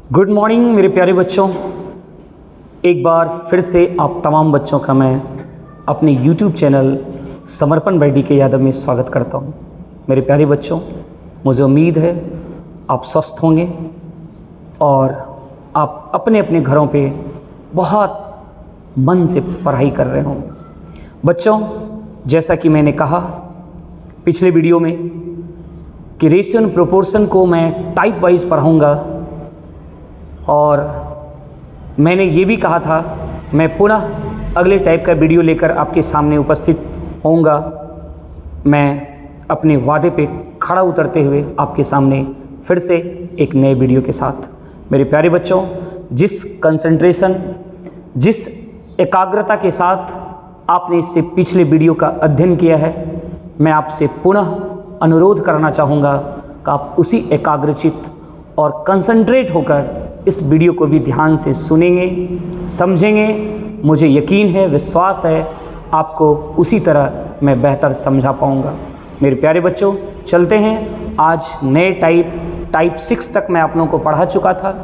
Good morning मेरे प्यारे बच्चों। एक बार फिर से आप तमाम बच्चों का मैं अपने यूट्यूब चैनल समर्पण बैडी के यादव में स्वागत करता हूं। मेरे प्यारे बच्चों, मुझे उम्मीद है आप स्वस्थ होंगे और आप अपने अपने घरों पे बहुत मन से पढ़ाई कर रहे होंगे। बच्चों, जैसा कि मैंने कहा पिछले वीडियो में कि रेशियो एंड प्रोपोर्शन को मैं टाइप वाइज पढ़ाऊँगा और मैंने ये भी कहा था मैं पुनः अगले टाइप का वीडियो लेकर आपके सामने उपस्थित होऊंगा। मैं अपने वादे पे खड़ा उतरते हुए आपके सामने फिर से एक नए वीडियो के साथ। मेरे प्यारे बच्चों, जिस कंसंट्रेशन, जिस एकाग्रता के साथ आपने इससे पिछले वीडियो का अध्ययन किया है, मैं आपसे पुनः अनुरोध करना चाहूँगा कि आप उसी एकाग्रचित और कंसंट्रेट होकर इस वीडियो को भी ध्यान से सुनेंगे, समझेंगे। मुझे यकीन है, विश्वास है, आपको उसी तरह मैं बेहतर समझा पाऊँगा। मेरे प्यारे बच्चों, चलते हैं आज नए टाइप 6 तक मैं आप लोगों को पढ़ा चुका था।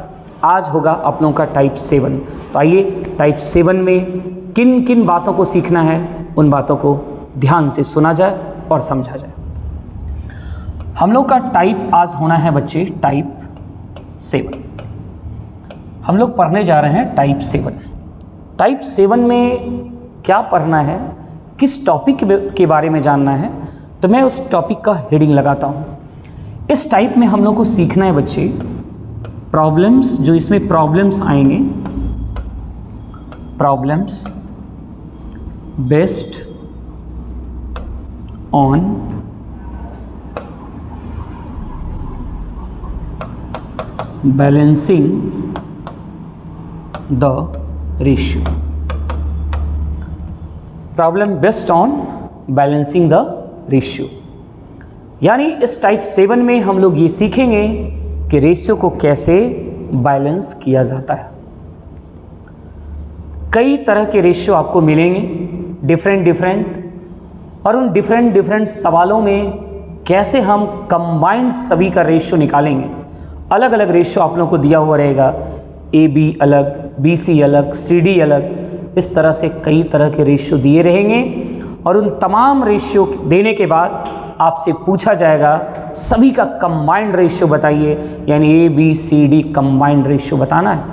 आज होगा आप लोगों का टाइप 7। तो आइए टाइप 7 में किन किन बातों को सीखना है, उन बातों को ध्यान से सुना जाए और समझा जाए। हम लोग का टाइप आज होना है बच्चे टाइप 7। हम लोग पढ़ने जा रहे हैं टाइप 7। टाइप 7 में क्या पढ़ना है, किस टॉपिक के बारे में जानना है, तो मैं उस टॉपिक का हेडिंग लगाता हूँ। इस टाइप में हम लोग को सीखना है बच्चे प्रॉब्लम्स, जो इसमें प्रॉब्लम्स आएंगे, problems based on balancing the ratio. Problem based on balancing the ratio, यानी इस टाइप 7 में हम लोग ये सीखेंगे कि रेशियो को कैसे बैलेंस किया जाता है। कई तरह के रेशियो आपको मिलेंगे, डिफरेंट, और उन डिफरेंट सवालों में कैसे हम कंबाइंड सभी का रेशियो निकालेंगे। अलग अलग रेशियो आप लोगों को दिया हुआ रहेगा, AB अलग, BC अलग, CD अलग, इस तरह से कई तरह के रेशियो दिए रहेंगे। और उन तमाम रेशियो देने के बाद आपसे पूछा जाएगा सभी का कंबाइंड रेशियो बताइए, यानी ABCD कंबाइंड रेशियो बताना है।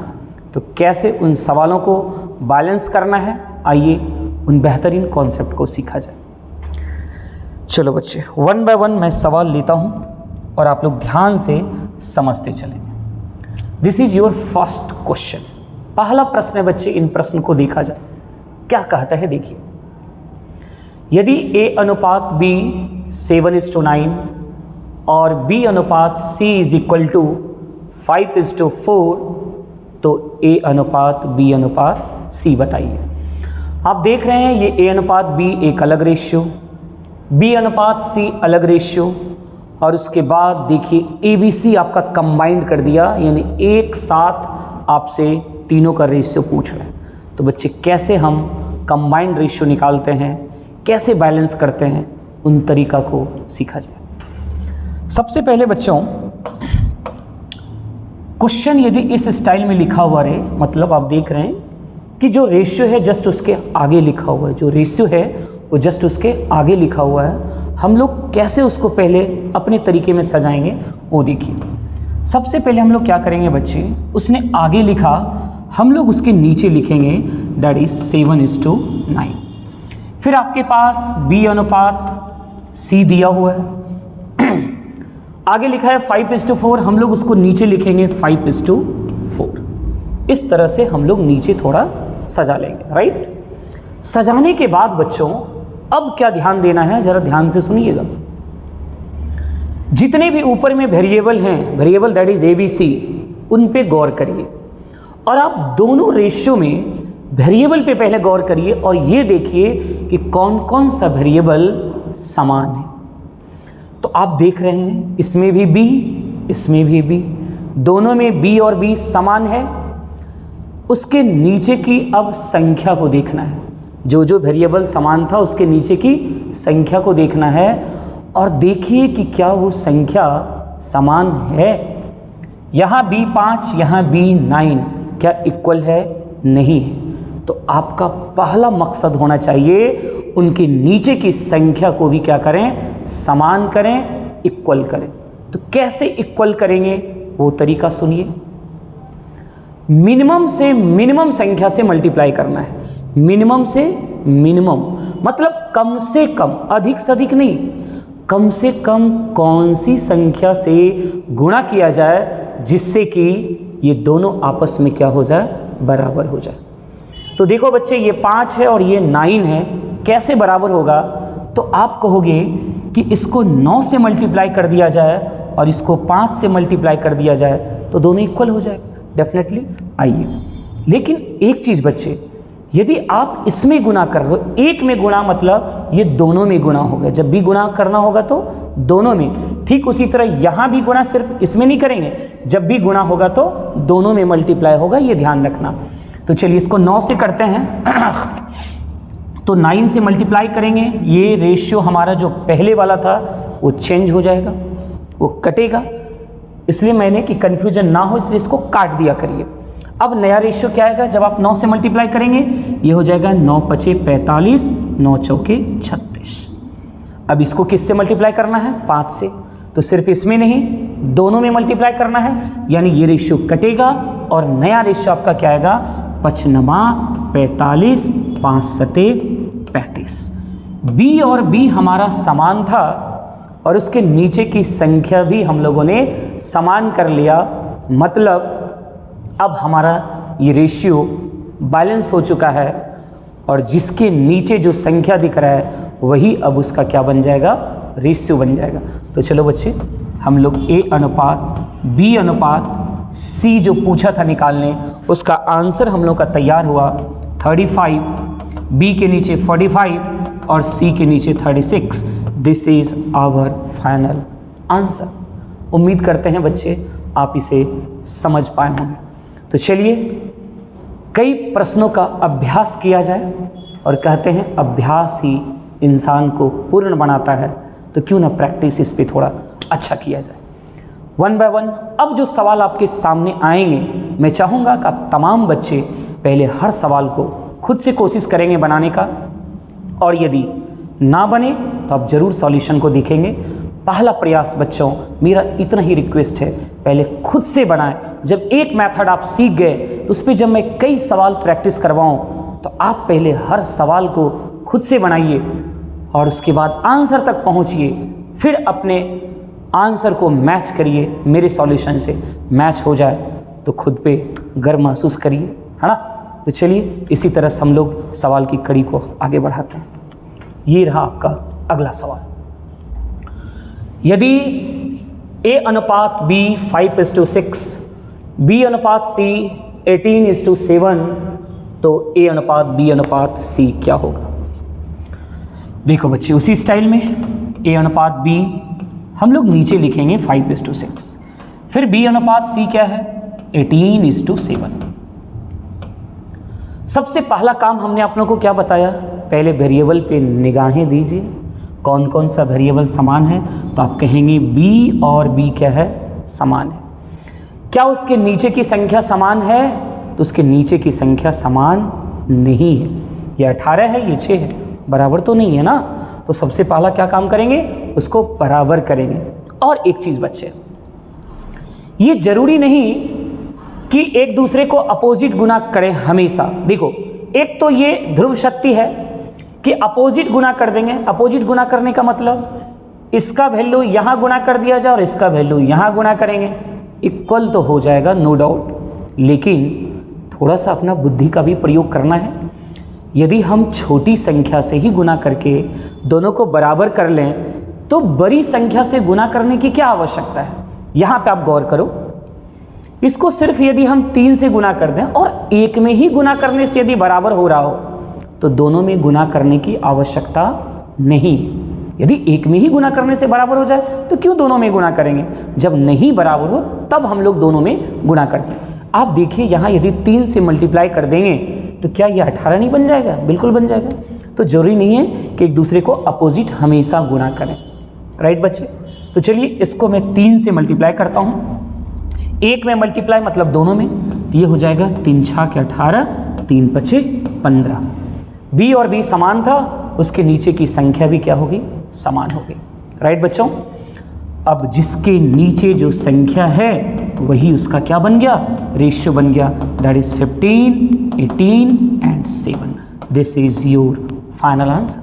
तो कैसे उन सवालों को बैलेंस करना है, आइए उन बेहतरीन कॉन्सेप्ट को सीखा जाए। चलो बच्चे, 1 बाय 1 मैं सवाल लेता हूँ और आप लोग ध्यान से समझते चलेंगे। This is your first question. पहला प्रश्न है बच्चे, इन प्रश्न को देखा जाए क्या कहता है। देखिए, यदि A अनुपात B 7:9 और B अनुपात C = 5:4, तो A अनुपात B अनुपात C बताइए। आप देख रहे हैं ये A अनुपात B एक अलग रेशियो, B अनुपात C अलग रेशियो, और उसके बाद देखिए ABC आपका कंबाइंड कर दिया, यानी एक साथ आपसे तीनों का रेशियो पूछ रहे हैं। तो बच्चे कैसे हम कंबाइंड रेशियो निकालते हैं, कैसे बैलेंस करते हैं, उन तरीका को सीखा जाए। सबसे पहले बच्चों, क्वेश्चन यदि इस स्टाइल में लिखा हुआ रहे, मतलब आप देख रहे हैं कि जो रेशियो है जस्ट उसके आगे लिखा हुआ है, जो रेशियो है वो जस्ट उसके आगे लिखा हुआ है। हम लोग कैसे उसको पहले अपने तरीके में सजाएंगे वो देखिए। सबसे पहले हम लोग क्या करेंगे बच्चे, उसने आगे लिखा, हम लोग उसके नीचे लिखेंगे, दैट इज 7:9। फिर आपके पास B अनुपात C दिया हुआ है, आगे लिखा है 5:4, हम लोग उसको नीचे लिखेंगे 5:4। इस तरह से हम लोग नीचे थोड़ा सजा लेंगे, राइट। सजाने के बाद बच्चों अब क्या ध्यान देना है, जरा ध्यान से सुनिएगा। जितने भी ऊपर में वेरिएबल हैं, वेरिएबल दैट इज ABC, उन पे गौर करिए और आप दोनों रेशियो में वेरिएबल पे पहले गौर करिए और ये देखिए कि कौन कौन सा वेरिएबल समान है। तो आप देख रहे हैं इसमें भी B, इसमें भी B, दोनों में B और B समान है। उसके नीचे की अब संख्या को देखना है, जो जो वेरिएबल समान था उसके नीचे की संख्या को देखना है और देखिए कि क्या वो संख्या समान है। यहाँ b 5, यहाँ b 9 क्या इक्वल है? नहीं है। तो आपका पहला मकसद होना चाहिए उनके नीचे की संख्या को भी क्या करें? समान करें, इक्वल करें। तो कैसे इक्वल करेंगे वो तरीका सुनिए। मिनिमम से मिनिमम संख्या से मल्टीप्लाई करना है। मिनिमम से मिनिमम मतलब कम से कम, अधिक से अधिक नहीं, कम से कम कौन सी संख्या से गुणा किया जाए जिससे कि ये दोनों आपस में क्या हो जाए? बराबर हो जाए। तो देखो बच्चे, ये 5 है और ये 9 है, कैसे बराबर होगा? तो आप कहोगे कि इसको 9 से मल्टीप्लाई कर दिया जाए और इसको 5 से मल्टीप्लाई कर दिया जाए तो दोनों इक्वल हो जाएगा। डेफिनेटली आइए, लेकिन एक चीज़ बच्चे, यदि आप इसमें गुना कर रहे हो, एक में गुणा मतलब ये दोनों में गुणा होगा। जब भी गुणा करना होगा तो दोनों में। ठीक उसी तरह यहाँ भी गुणा सिर्फ इसमें नहीं करेंगे, जब भी गुणा होगा तो दोनों में मल्टीप्लाई होगा, ये ध्यान रखना। तो चलिए इसको 9 से करते हैं तो 9 से मल्टीप्लाई करेंगे। ये रेशियो हमारा जो पहले वाला था वो चेंज हो जाएगा, वो कटेगा। इसलिए मैंने कि कन्फ्यूजन ना हो इसलिए इसको काट दिया करिए। अब नया रेशियो क्या आएगा? जब आप 9 से मल्टीप्लाई करेंगे ये हो जाएगा 9 पचे 45, 9 चौके 36। अब इसको किससे मल्टीप्लाई करना है? 5 से। तो सिर्फ इसमें नहीं, दोनों में मल्टीप्लाई करना है, यानी ये रेशियो कटेगा और नया रेशियो आपका क्या आएगा? 55, 45, 5 सते 35। बी और बी हमारा समान था और उसके नीचे की संख्या भी हम लोगों ने समान कर लिया। मतलब अब हमारा ये रेशियो बैलेंस हो चुका है और जिसके नीचे जो संख्या दिख रहा है वही अब उसका क्या बन जाएगा? रेशियो बन जाएगा। तो चलो बच्चे, हम लोग A अनुपात B अनुपात C जो पूछा था निकालने, उसका आंसर हम लोग का तैयार हुआ 35, B के नीचे 45 और C के नीचे 36। This is our final answer. उम्मीद करते हैं बच्चे आप इसे समझ पाए होंगे। तो चलिए कई प्रश्नों का अभ्यास किया जाए, और कहते हैं अभ्यास ही इंसान को पूर्ण बनाता है, तो क्यों ना प्रैक्टिस इस पे थोड़ा अच्छा किया जाए। 1 बाय 1 अब जो सवाल आपके सामने आएंगे, मैं चाहूँगा कि आप तमाम बच्चे पहले हर सवाल को खुद से कोशिश करेंगे बनाने का, और यदि ना बने तो आप ज़रूर सॉल्यूशन को देखेंगे। पहला प्रयास बच्चों, मेरा इतना ही रिक्वेस्ट है, पहले खुद से बनाएं। जब एक मेथड आप सीख गए तो उस पर जब मैं कई सवाल प्रैक्टिस करवाऊं तो आप पहले हर सवाल को खुद से बनाइए और उसके बाद आंसर तक पहुंचिए, फिर अपने आंसर को मैच करिए मेरे सॉल्यूशन से। मैच हो जाए तो खुद पे गर्व महसूस करिए, है ना। तो चलिए इसी तरह से हम लोग सवाल की कड़ी को आगे बढ़ाते हैं। ये रहा आपका अगला सवाल। यदि A अनुपात B 5:6, B अनुपात C 18:7, तो A अनुपात B अनुपात C क्या होगा? देखो बच्चे, उसी स्टाइल में A अनुपात B हम लोग नीचे लिखेंगे 5:6, फिर B अनुपात C क्या है? 18:7। सबसे पहला काम हमने आप लोगों को क्या बताया? पहले वेरिएबल पे निगाहें दीजिए, कौन कौन सा वेरिएबल समान है। तो आप कहेंगे B और B क्या है? समान है। क्या उसके नीचे की संख्या समान है? तो उसके नीचे की संख्या समान नहीं है। ये 18 है, ये 6 है, बराबर तो नहीं है ना। तो सबसे पहला क्या काम करेंगे? उसको बराबर करेंगे। और एक चीज़ बच्चे, ये जरूरी नहीं कि एक दूसरे को अपोजिट गुना करें हमेशा। देखो, एक तो ये ध्रुव शक्ति है कि अपोजिट गुना कर देंगे। अपोजिट गुना करने का मतलब इसका वैल्यू यहाँ गुना कर दिया जाए और इसका वैल्यू यहाँ गुना करेंगे, इक्वल तो हो जाएगा नो डाउट, लेकिन थोड़ा सा अपना बुद्धि का भी प्रयोग करना है। यदि हम छोटी संख्या से ही गुना करके दोनों को बराबर कर लें तो बड़ी संख्या से गुना करने की क्या आवश्यकता है? यहाँ पे आप गौर करो, इसको सिर्फ यदि हम 3 से गुना कर दें और 1 में ही गुना करने से यदि बराबर हो रहा हो तो दोनों में गुना करने की आवश्यकता नहीं। यदि 1 में ही गुना करने से बराबर हो जाए तो क्यों दोनों में गुना करेंगे? जब नहीं बराबर हो तब हम लोग दोनों में गुना करते हैं। आप देखिए यहाँ यदि 3 से मल्टीप्लाई कर देंगे तो क्या ये 18 नहीं बन जाएगा? बिल्कुल बन जाएगा। तो जरूरी नहीं है कि एक दूसरे को अपोजिट हमेशा गुना करें, राइट बच्चे। तो चलिए इसको मैं 3 से मल्टीप्लाई करता हूँ। एक में मल्टीप्लाई मतलब दोनों में, ये हो जाएगा 3 छाक 18, 3 पचे 15। बी और बी समान था, उसके नीचे की संख्या भी क्या होगी, समान होगी। राइट बच्चों, अब जिसके नीचे जो संख्या है वही उसका क्या बन गया, रेशियो बन गया, that is 15, 18 and 7। This is your final answer.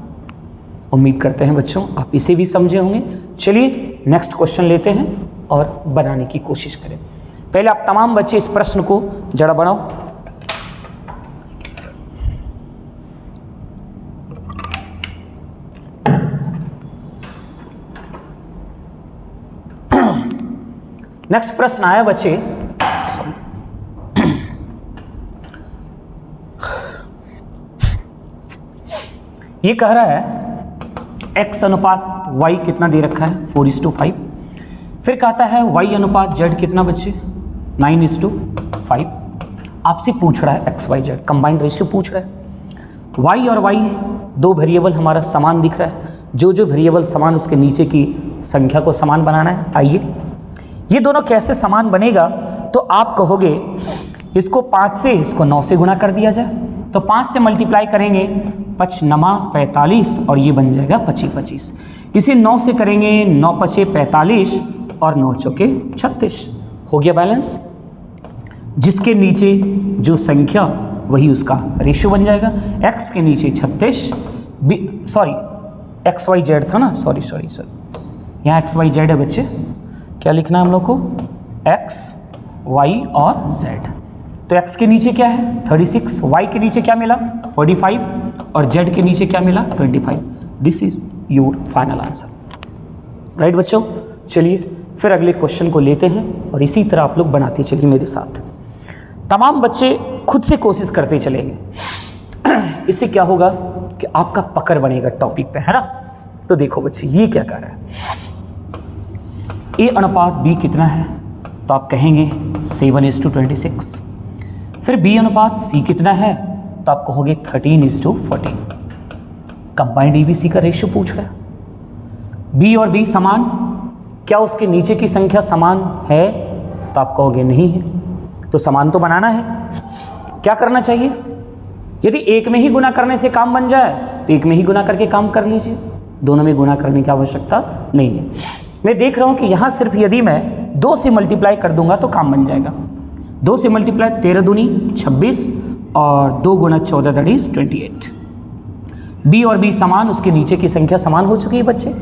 उम्मीद करते हैं बच्चों आप इसे भी समझे होंगे। चलिए नेक्स्ट क्वेश्चन लेते हैं और बनाने की कोशिश करें। पहले आप तमाम बच्चे इस प्रश्न को जरा बनाओ। नेक्स्ट प्रश्न आया बच्चे, ये कह रहा है x अनुपात y कितना दे रखा है 4:5। फिर कहता है y अनुपात z कितना बच्चे 9:5। आपसे पूछ रहा है x y z combined ratio पूछ रहा है। y और y दो वेरिएबल हमारा समान दिख रहा है, जो वेरिएबल समान उसके नीचे की संख्या को समान बनाना है। आइए ये दोनों कैसे समान बनेगा, तो आप कहोगे इसको 5 से इसको 9 से गुणा कर दिया जाए, तो 5 से मल्टीप्लाई करेंगे 5 9 45 और ये बन जाएगा 25 25। इसे 9 से करेंगे 9 5 45 और 9 चौके 36। हो गया बैलेंस। जिसके नीचे जो संख्या वही उसका रेशियो बन जाएगा। x के नीचे 36, एक्स वाई जेड था ना, सॉरी यहाँ एक्स वाई जेड है बच्चे, क्या लिखना है हम लोग को, x y और z। तो x के नीचे क्या है 36, y के नीचे क्या मिला 45 और z के नीचे क्या मिला 25। This is your final answer. Right बच्चों, चलिए फिर अगले क्वेश्चन को लेते हैं और इसी तरह आप लोग बनाते चलिए मेरे साथ। तमाम बच्चे खुद से कोशिश करते चलेंगे। इससे क्या होगा कि आपका पकड़ बनेगा टॉपिक पे, है ना। तो देखो बच्चे ये क्या कर रहा है, a अनुपात b कितना है, तो आप कहेंगे 7:26। फिर b अनुपात c कितना है, तो आप कहोगे 13:14। कंबाइंड ABC का रेशियो पूछ रहा है। b और b समान, क्या उसके नीचे की संख्या समान है, तो आप कहोगे नहीं है, तो समान तो बनाना है। क्या करना चाहिए, यदि एक में ही गुना करने से काम बन जाए तो एक में ही गुना करके काम कर लीजिए, दोनों में गुना करने की आवश्यकता नहीं है। मैं देख रहा हूं कि यहां सिर्फ यदि मैं 2 से मल्टीप्लाई कर दूंगा तो काम बन जाएगा। 2 से मल्टीप्लाई 13 दूनी 26 और 2 गुना 14 दैट इज 28। बी और बी समान, उसके नीचे की संख्या समान हो चुकी है बच्चे।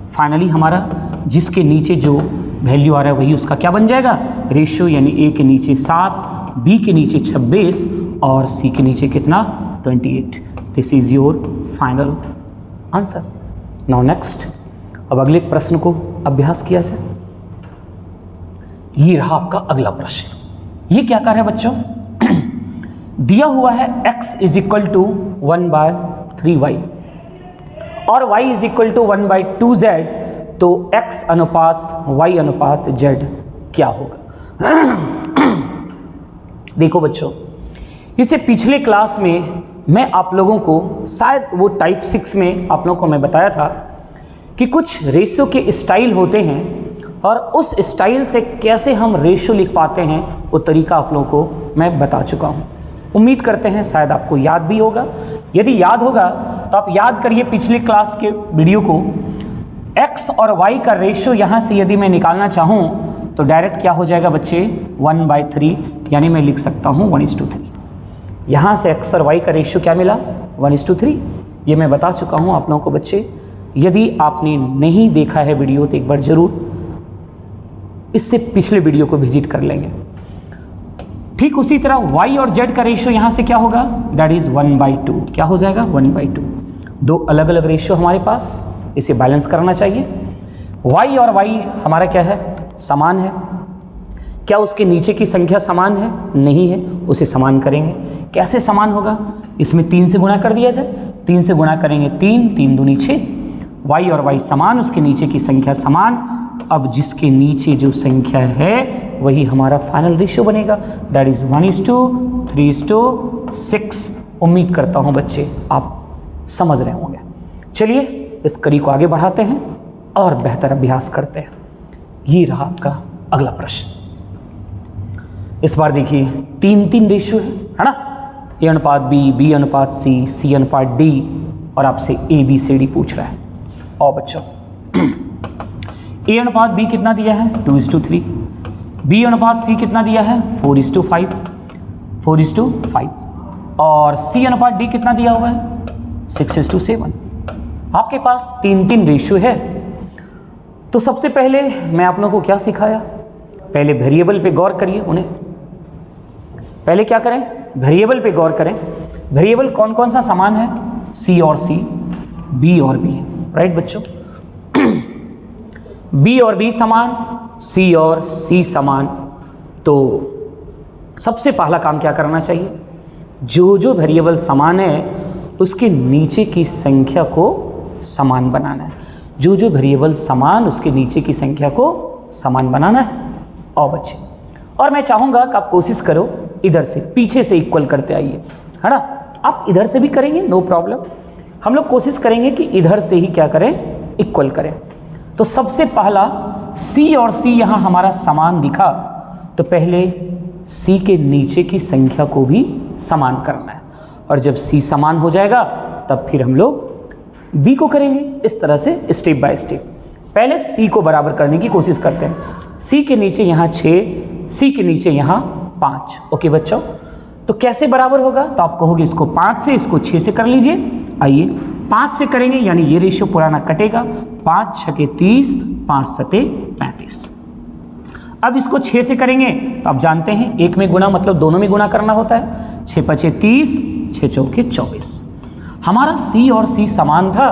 फाइनली हमारा जिसके नीचे जो वैल्यू आ रहा है वही उसका क्या बन जाएगा, रेशियो, यानी ए के नीचे 7, बी के नीचे 26 और सी के नीचे कितना 28। This is your final answer. Now next, अब अगले प्रश्न को अभ्यास किया जाए। ये रहा आपका अगला प्रश्न। ये क्या कर रहा है बच्चों, दिया हुआ है x = 1/3y और y = 1/2z, तो x अनुपात y अनुपात z क्या होगा। देखो बच्चों, इसे पिछले क्लास में मैं आप लोगों को, शायद वो टाइप 6 में आप लोगों को मैं बताया था कि कुछ रेशियो के स्टाइल होते हैं और उस स्टाइल से कैसे हम रेशियो लिख पाते हैं वो तरीका आप लोगों को मैं बता चुका हूँ। उम्मीद करते हैं शायद आपको याद भी होगा। यदि याद होगा तो आप याद करिए पिछले क्लास के वीडियो को। x और y का रेशियो यहाँ से यदि मैं निकालना चाहूँ तो डायरेक्ट क्या हो जाएगा बच्चे 1/3, यानी मैं लिख सकता हूँ 1:3। यहाँ से x और y का रेशियो क्या मिला 1:3। ये मैं बता चुका हूँ आप लोगों को बच्चे। यदि आपने नहीं देखा है वीडियो तो एक बार ज़रूर इससे पिछले वीडियो को विजिट कर लेंगे। ठीक उसी तरह y और z का रेशियो यहाँ से क्या होगा, दैट इज़ 1/2। क्या हो जाएगा 1/2। दो अलग अलग रेशियो हमारे पास, इसे बैलेंस करना चाहिए। y और y हमारा क्या है, समान है। क्या उसके नीचे की संख्या समान है, नहीं है, उसे समान करेंगे। कैसे समान होगा, इसमें 3 से गुणा कर दिया जाए। 3 से गुणा करेंगे 3, 3 दूनी 6। y और y समान, उसके नीचे की संख्या समान। अब जिसके नीचे जो संख्या है वही हमारा फाइनल रेशियो बनेगा, दैट इज 1:3:6। उम्मीद करता हूँ बच्चे आप समझ रहे होंगे। चलिए इस कड़ी को आगे बढ़ाते हैं और बेहतर अभ्यास करते हैं। ये रहा आपका अगला प्रश्न। इस बार देखिए 3-3 रेशियो है ना, ए अनुपात बी, बी अनुपात सी, सी अनुपात डी, और आपसे ए बी सी डी पूछ रहा है। और बच्चों ए अनुपात बी कितना दिया है 2:3, बी अनुपात सी कितना दिया है 4:5, 4:5, और सी अनुपात डी कितना दिया हुआ है 6:7। आपके पास 3-3 रेशियो है। तो सबसे पहले मैं आप लोगों को क्या सिखाया, पहले वेरिएबल पे गौर करिए। उन्हें पहले क्या करें, वेरिएबल पे गौर करें। वेरिएबल कौन कौन सा समान है, सी और सी, बी और बी, राइट बच्चों। बी और बी समान, सी और सी समान। तो सबसे पहला काम क्या करना चाहिए, जो जो वेरिएबल समान है उसके नीचे की संख्या को समान बनाना है। जो जो वेरिएबल समान उसके नीचे की संख्या को समान बनाना है। और बच्चे, और मैं चाहूँगा कि आप कोशिश करो इधर से पीछे से इक्वल करते आइए, है ना। आप इधर से भी करेंगे नो प्रॉब्लम, हम लोग कोशिश करेंगे कि इधर से ही क्या करें, इक्वल करें। तो सबसे पहला C और C यहाँ हमारा समान दिखा, तो पहले C के नीचे की संख्या को भी समान करना है, और जब C समान हो जाएगा तब फिर हम लोग B को करेंगे। इस तरह से स्टेप बाय स्टेप पहले C को बराबर करने की कोशिश करते हैं। C के नीचे यहाँ 6, C के नीचे यहाँ 5। ओके बच्चों, तो कैसे बराबर होगा, तो आप कहोगे इसको 5 से, इसको 6 से कर लीजिए। आइए 5 से करेंगे यानी ये रेशियो पुराना कटेगा, 5 6 30, 5 7 35। अब इसको 6 से करेंगे तो आप जानते हैं 1 में गुना मतलब दोनों में गुना करना होता है। 6 5 30, 6 4 24। हमारा C और C समान था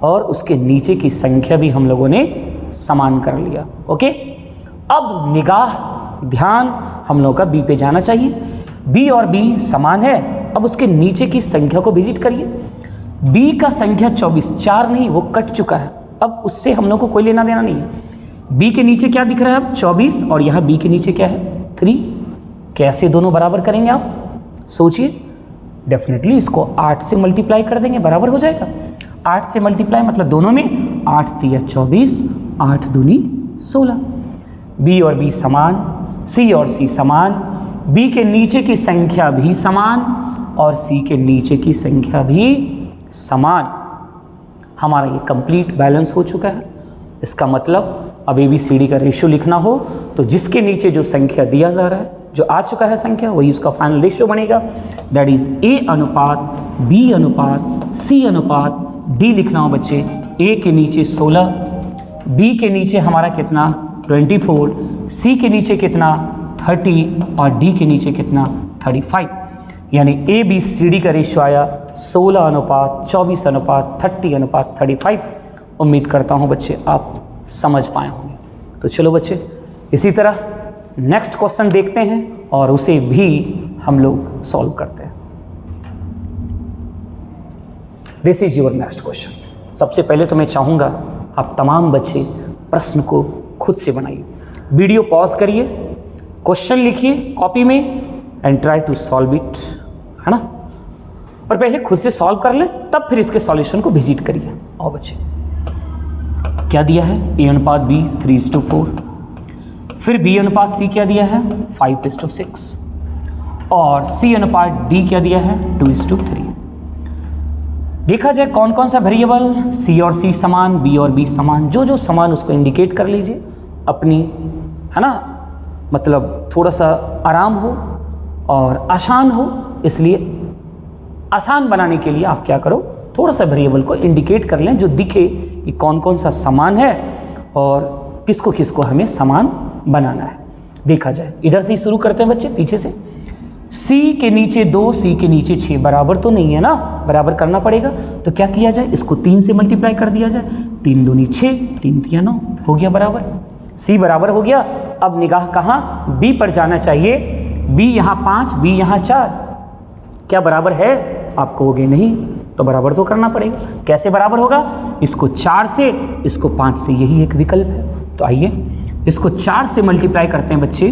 और उसके नीचे की संख्या भी हम लोगों ने समान कर लिया। ओके, अब निगाह ध्यान हम लोगों का B पे जाना चाहिए। B और B समान है, अब उसके नीचे की संख्या को विजिट करिए। B का संख्या 24, 4 नहीं, वो कट चुका है, अब उससे हम लोग को कोई लेना देना नहीं है। B के नीचे क्या दिख रहा है अब 24, और यहाँ B के नीचे क्या है 3। कैसे दोनों बराबर करेंगे आप सोचिए। डेफिनेटली इसको 8 से मल्टीप्लाई कर देंगे, बराबर हो जाएगा। 8 से मल्टीप्लाई मतलब दोनों में 8 3 24, 8 दूनी 16। B और B समान, C और C समान, B के नीचे की संख्या भी समान और C के नीचे की संख्या भी समान। हमारा ये कंप्लीट बैलेंस हो चुका है। इसका मतलब अब ABCD का रेशियो लिखना हो तो जिसके नीचे जो संख्या दिया जा रहा है, जो आ चुका है संख्या, वही उसका फाइनल रेशियो बनेगा। दैट इज A अनुपात B अनुपात C अनुपात D लिखना हो बच्चे। A के नीचे 16, B के नीचे हमारा कितना 24, C के नीचे कितना 30 और D के नीचे कितना 35। यानी ABCD का रेशियो आया 16 अनुपात 24 अनुपात 30 अनुपात 35। उम्मीद करता हूँ बच्चे आप समझ पाए होंगे। तो चलो बच्चे इसी तरह नेक्स्ट क्वेश्चन देखते हैं और उसे भी हम लोग सॉल्व करते हैं। This is your next question. सबसे पहले तो मैं चाहूँगा आप तमाम बच्चे प्रश्न को खुद से बनाइए। वीडियो पॉज करिए, क्वेश्चन लिखिए कॉपी में and try to solve it, है ना। और पहले खुद से सॉल्व कर ले, तब फिर इसके सॉल्यूशन को विजिट करिए। और बच्चे क्या दिया है, A अनुपात B 3:4, फिर B अनुपात C क्या दिया है 5:6 और C अनुपात D क्या दिया है 2:3। देखा जाए कौन कौन सा वेरिएबल, C और C समान, B और B समान। जो जो समान उसको इंडिकेट कर लीजिए अपनी, है ना, मतलब थोड़ा सा आराम हो और आसान हो। इसलिए आसान बनाने के लिए आप क्या करो, थोड़ा सा वेरिएबल को इंडिकेट कर लें जो दिखे कि कौन कौन सा समान है और किसको किसको हमें समान बनाना है। देखा जाए इधर से ही शुरू करते हैं बच्चे, पीछे से। C के नीचे 2, C के नीचे 6, बराबर तो नहीं है ना, बराबर करना पड़ेगा। तो क्या किया जाए, इसको 3 से मल्टीप्लाई कर दिया जाए। 3 दूनी 6, 3 3 9, हो गया बराबर। C बराबर हो गया। अब निगाह कहाँ, B पर जाना चाहिए। B यहाँ 5, B यहाँ 4, क्या बराबर है? आप कहोगे नहीं, तो बराबर तो करना पड़ेगा। कैसे बराबर होगा, इसको 4 से, इसको 5 से, यही एक विकल्प है। तो आइए इसको 4 से मल्टीप्लाई करते हैं बच्चे।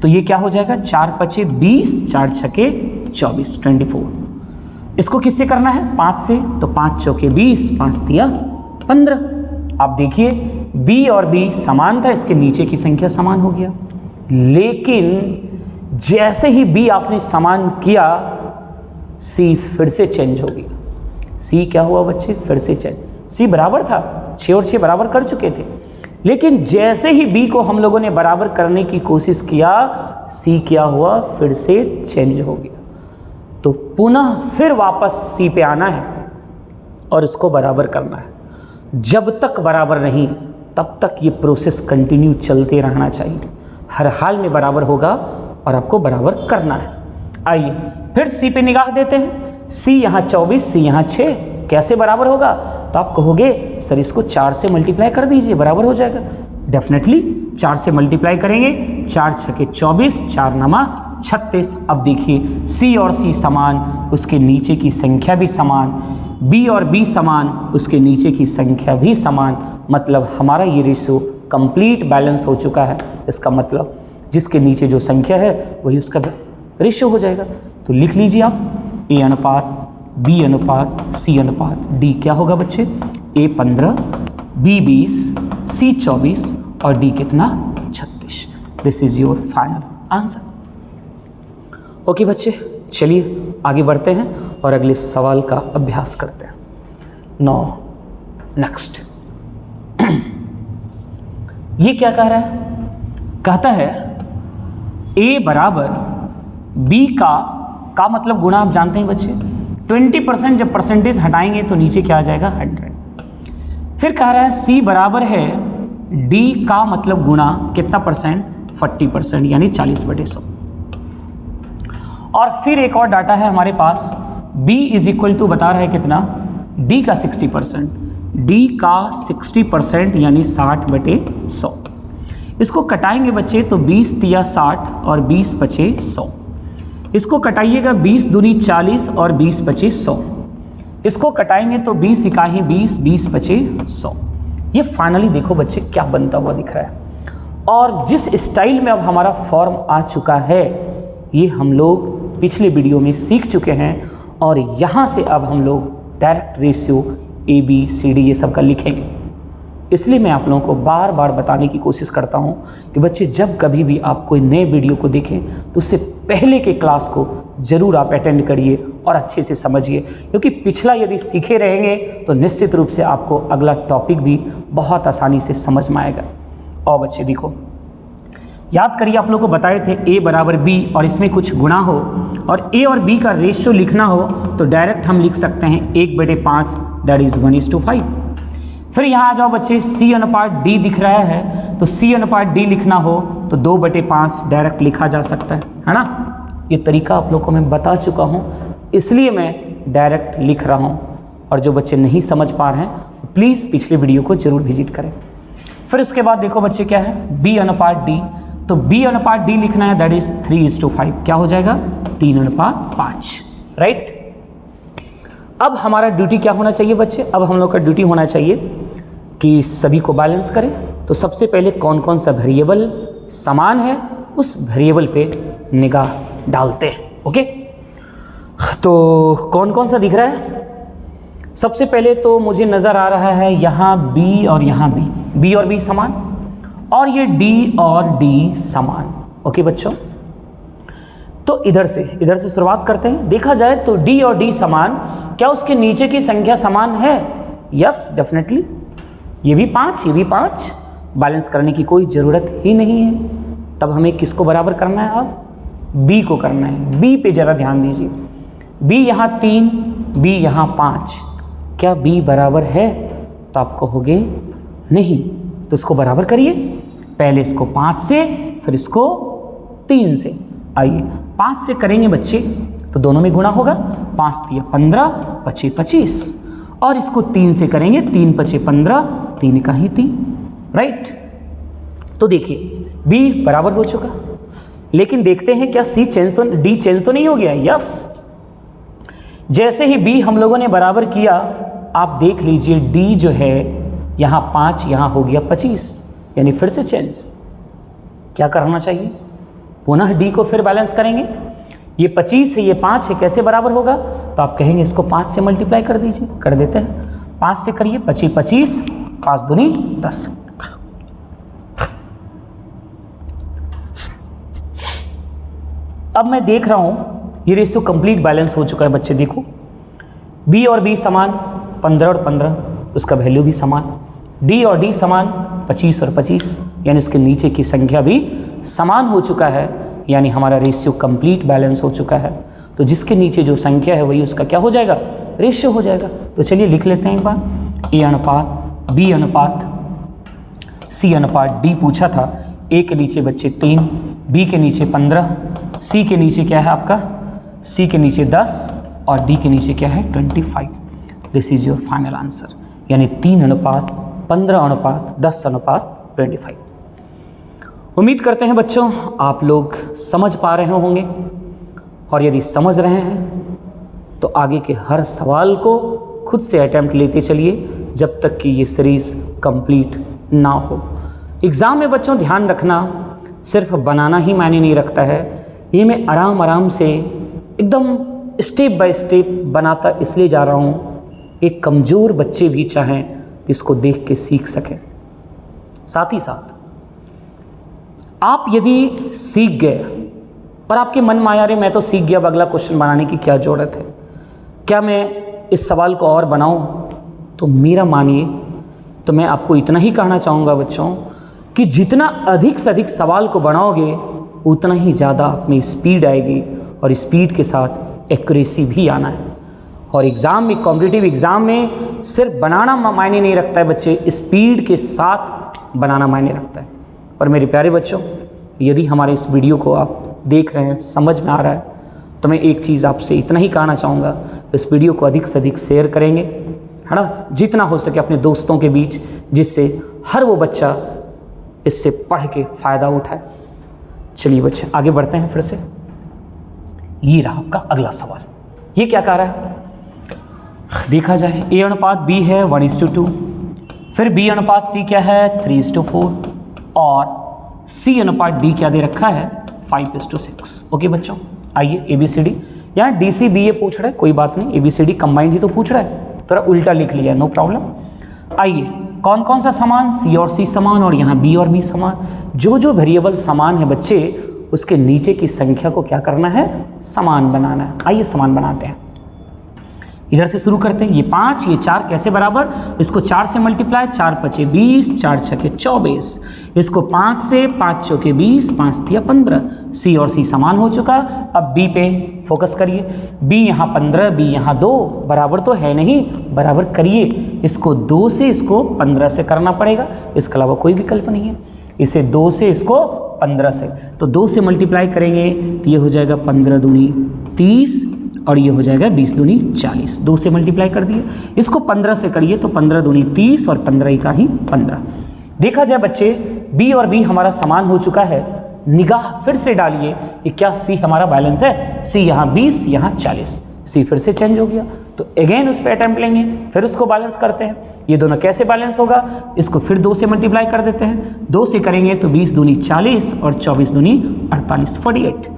तो ये क्या हो जाएगा, 4 5 20, 4 6 24, 24। इसको किससे करना है, 5 से, तो 5 चौके 20, 5 3 15। आप देखिए B और B समान था, इसके नीचे की संख्या समान हो गया। लेकिन जैसे ही बी आपने समान किया, सी फिर से चेंज हो गया। सी क्या हुआ बच्चे? फिर से चेंज। सी बराबर था, 6 और 6 बराबर कर चुके थे, लेकिन जैसे ही बी को हम लोगों ने बराबर करने की कोशिश किया, सी क्या हुआ? फिर से चेंज हो गया। तो पुनः फिर वापस सी पे आना है और इसको बराबर करना है। जब तक बराबर नहीं, तब तक ये प्रोसेस कंटिन्यू चलते रहना चाहिए। हर हाल में बराबर होगा और आपको बराबर करना है। आइए फिर सी पे निगाह देते हैं। सी यहाँ 24, सी यहाँ 6, कैसे बराबर होगा? तो आप कहोगे सर इसको 4 से मल्टीप्लाई कर दीजिए, बराबर हो जाएगा। डेफिनेटली 4 से मल्टीप्लाई करेंगे, 4 छके 24, 4 नमा 36। अब देखिए सी और सी समान, उसके नीचे की संख्या भी समान, बी और बी समान, उसके नीचे की संख्या भी समान। मतलब हमारा ये रेशियो कंप्लीट बैलेंस हो चुका है। इसका मतलब जिसके नीचे जो संख्या है वही उसका रेशियो हो जाएगा। तो लिख लीजिए आप ए अनुपात बी अनुपात सी अनुपात डी क्या होगा बच्चे? ए 15, बी 20, सी 24 और डी कितना? 36। This is your final answer. Okay बच्चे, चलिए आगे बढ़ते हैं और अगले सवाल का अभ्यास करते हैं। नाउ नेक्स्ट ये क्या कह रहा है? कहता है ए बराबर बी का मतलब गुणा। आप जानते हैं बच्चे 20% जब परसेंटेज हटाएंगे तो नीचे क्या आ जाएगा? 100। फिर कह रहा है सी बराबर है डी का मतलब गुणा कितना परसेंट? 40%, यानी 40/100। और फिर एक और डाटा है हमारे पास, b इज इक्वल टू बता रहा है कितना? d का 60%, d का 60% यानी 60/100। इसको कटाएंगे बच्चे तो 20 तिया 60 और 20 पचे 100। इसको कटाइएगा 20 दूनी 40 और 20 पचे 100। इसको कटाएंगे तो 20 इकाई 20, 20 पचे 100। ये फाइनली देखो बच्चे क्या बनता हुआ दिख रहा है। और जिस स्टाइल में अब हमारा फॉर्म आ चुका है, ये हम लोग पिछले वीडियो में सीख चुके हैं। और यहाँ से अब हम लोग direct ratio A B C D ये सब का लिखेंगे। इसलिए मैं आप लोगों को बार बार बताने की कोशिश करता हूँ कि बच्चे जब कभी भी आप कोई नए वीडियो को देखें तो उससे पहले के क्लास को ज़रूर आप अटेंड करिए और अच्छे से समझिए, क्योंकि पिछला यदि सीखे रहेंगे तो निश्चित रूप से आपको अगला टॉपिक भी बहुत आसानी से समझ में आएगा। और बच्चे देखो, याद करिए आप लोग को बताए थे ए बराबर बी और इसमें कुछ गुणा हो और ए और बी का रेशियो लिखना हो तो डायरेक्ट हम लिख सकते हैं 1/5 दैट इज 1:5। फिर यहाँ आ जाओ बच्चे, सी अनुपात डी दिख रहा है तो सी अनुपात डी लिखना हो तो 2/5 डायरेक्ट लिखा जा सकता है ना। ये तरीका आप लोग को मैं बता चुका हूँ, इसलिए मैं डायरेक्ट लिख रहा हूँ। और जो बच्चे नहीं समझ पा रहे हैं प्लीज़ पिछले वीडियो को जरूर विजिट करें। फिर इसके बाद देखो बच्चे क्या है, बी अनुपात डी, तो बी अनुपात डी लिखना है दैट इज 3:5। क्या हो जाएगा? 3:5, राइट। अब हमारा ड्यूटी क्या होना चाहिए बच्चे? अब हम लोग का ड्यूटी होना चाहिए कि सभी को बैलेंस करें। तो सबसे पहले कौन कौन सा वेरिएबल समान है उस वेरिएबल पे निगाह डालते हैं। ओके, तो कौन कौन सा दिख रहा है? सबसे पहले तो मुझे नज़र आ रहा है यहाँ बी और यहाँ बी और बी समान, और ये डी और डी समान। ओके बच्चों, तो इधर से शुरुआत करते हैं। देखा जाए तो डी और डी समान, क्या उसके नीचे की संख्या समान है? Yes definitely. ये भी 5, ये भी 5, बैलेंस करने की कोई ज़रूरत ही नहीं है। तब हमें किसको बराबर करना है? अब बी को करना है। बी पे ज़रा ध्यान दीजिए, बी यहाँ 3, बी यहाँ 5। क्या बी बराबर है? तो आप कहोगे नहीं, तो इसको बराबर करिए। पहले इसको 5 से, फिर इसको 3 से। आइए 5 से करेंगे बच्चे तो दोनों में गुणा होगा। 5 तिया 15, 5 25, और इसको 3 से करेंगे, 3 5 15, 3 का ही 3, राइट। तो देखिए बी बराबर हो चुका, लेकिन देखते हैं क्या सी चेंज तो, डी चेंज तो नहीं हो गया? यस, जैसे ही बी हम लोगों ने बराबर किया, आप देख लीजिए डी जो है यहाँ 5, यहाँ हो गया 25, यानी फिर से चेंज। क्या करना चाहिए? पुनः डी को फिर बैलेंस करेंगे। ये 25 है, ये 5 है, कैसे बराबर होगा? तो आप कहेंगे इसको 5 से मल्टीप्लाई कर दीजिए। कर देते हैं, 5 से करिए, 25 25, 5 दूनी 10। अब मैं देख रहा हूँ ये रेशियो कंप्लीट बैलेंस हो चुका है बच्चे। देखो बी और बी समान 15 और 15, उसका वैल्यू भी समान। डी और डी समान 25 और 25, यानी उसके नीचे की संख्या भी समान हो चुका है, यानी हमारा रेशियो कंप्लीट बैलेंस हो चुका है। तो जिसके नीचे जो संख्या है वही उसका क्या हो जाएगा, रेशियो हो जाएगा। तो चलिए लिख लेते हैं एक बार, ए अनुपात बी अनुपात सी अनुपात डी पूछा था। ए के नीचे बच्चे 3, बी के नीचे 15, सी के नीचे क्या है आपका, सी के नीचे 10 और डी के नीचे क्या है 25। This is your final answer, यानी 3 अनुपात 15 अनुपात 10 अनुपात 25। उम्मीद करते हैं बच्चों आप लोग समझ पा रहे होंगे, और यदि समझ रहे हैं तो आगे के हर सवाल को खुद से अटेम्प्ट लेते चलिए जब तक कि ये सीरीज़ कंप्लीट ना हो। एग्ज़ाम में बच्चों ध्यान रखना, सिर्फ बनाना ही मायने नहीं रखता है। ये मैं आराम आराम से एकदम स्टेप बाय स्टेप बनाता इसलिए जा रहा हूँ कि कमज़ोर बच्चे भी चाहें तो इसको देख के सीख सकें। साथ ही साथ आप यदि सीख गए और आपके मन में आया रे मैं तो सीख गया, अब अगला क्वेश्चन बनाने की क्या ज़रूरत है, क्या मैं इस सवाल को और बनाऊं, तो मेरा मानिए तो मैं आपको इतना ही कहना चाहूँगा बच्चों कि जितना अधिक से अधिक सवाल को बनाओगे उतना ही ज़्यादा आप में स्पीड आएगी, और स्पीड के साथ एक्यूरेसी भी आना है। और एग्ज़ाम में, कॉम्पिटिटिव एग्ज़ाम में सिर्फ बनाना मायने नहीं रखता है बच्चे, स्पीड के साथ बनाना मायने रखता है। और मेरे प्यारे बच्चों, यदि हमारे इस वीडियो को आप देख रहे हैं, समझ में आ रहा है, तो मैं एक चीज़ आपसे इतना ही कहना चाहूँगा, इस वीडियो को अधिक से अधिक शेयर करेंगे, है ना, जितना हो सके अपने दोस्तों के बीच, जिससे हर वो बच्चा इससे पढ़ के फ़ायदा उठाए। चलिए बच्चे आगे बढ़ते हैं फिर से। ये रहा आपका अगला सवाल। ये क्या कह रहा है, देखा जाए ए अनुपात बी है 1:2, फिर बी अनुपात सी क्या है 3:4, और सी अनुपात डी क्या दे रखा है 5:6। ओके बच्चों, आइए ए बी सी डी, यहाँ डी सी बी ए पूछ रहा है, कोई बात नहीं, A B C D combined ही तो पूछ रहा है, थोड़ा उल्टा लिख लिया, नो प्रॉब्लम। आइए कौन कौन सा समान, सी और सी समान और यहाँ बी और बी समान। जो जो वेरिएबल समान है बच्चे उसके नीचे की संख्या को क्या करना है, समान बनाना है। आइए समान बनाते हैं, इधर से शुरू करते हैं। ये 5 ये 4 कैसे बराबर, इसको 4 से मल्टीप्लाई, 4 5 20, 4 6 24, इसको 5 से 5 चौके 20, 5 तिया 15। सी और सी समान हो चुका। अब बी पे फोकस करिए, बी यहाँ 15, बी यहाँ 2, बराबर तो है नहीं, बराबर करिए, इसको 2 से इसको 15 से करना पड़ेगा, इसके अलावा कोई विकल्प नहीं है। इसे 2 से इसको 15 से, तो 2 से मल्टीप्लाई करेंगे तो ये हो जाएगा 15 दूनी 30 और ये हो जाएगा 20 दूनी 40। 2 से मल्टीप्लाई कर दिए, इसको 15 से करिए तो 15 दूनी 30 और 15 का ही 15। देखा जाए बच्चे बी और बी हमारा समान हो चुका है। निगाह फिर से डालिए कि क्या सी हमारा बैलेंस है, सी यहाँ 20 यहाँ 40, सी फिर से चेंज हो गया, तो अगेन उस पर अटेम्प्ट लेंगे, फिर उसको बैलेंस करते हैं। ये दोनों कैसे बैलेंस होगा, इसको फिर 2 से मल्टीप्लाई कर देते हैं, 2 से करेंगे तो 20 दूनी 40 और 24 दूनी 48 48।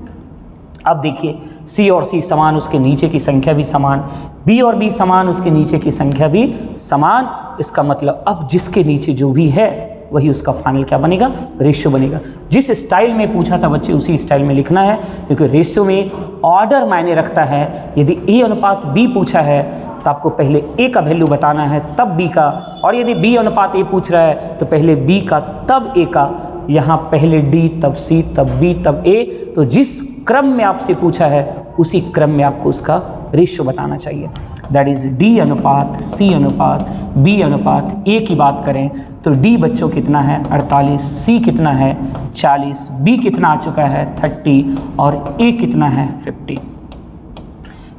अब देखिए सी और सी समान, उसके नीचे की संख्या भी समान, बी और बी समान, उसके नीचे की संख्या भी समान। इसका मतलब अब जिसके नीचे जो भी है वही उसका फाइनल क्या बनेगा, रेशियो बनेगा। जिस स्टाइल में पूछा था बच्चे उसी स्टाइल में लिखना है, क्योंकि रेशियो में ऑर्डर मायने रखता है। यदि ए अनुपात बी पूछा है तो आपको पहले ए का वैल्यू बताना है तब बी का, और यदि बी अनुपात ए पूछ रहा है तो पहले बी का तब ए का, यहाँ पहले डी तब सी तब बी तब ए। तो जिस क्रम में आपसे पूछा है उसी क्रम में आपको उसका रेशियो बताना चाहिए। दैट इज डी अनुपात सी अनुपात बी अनुपात ए की बात करें तो डी बच्चों कितना है 48, सी कितना है 40, बी कितना आ चुका है 30 और ए कितना है 50।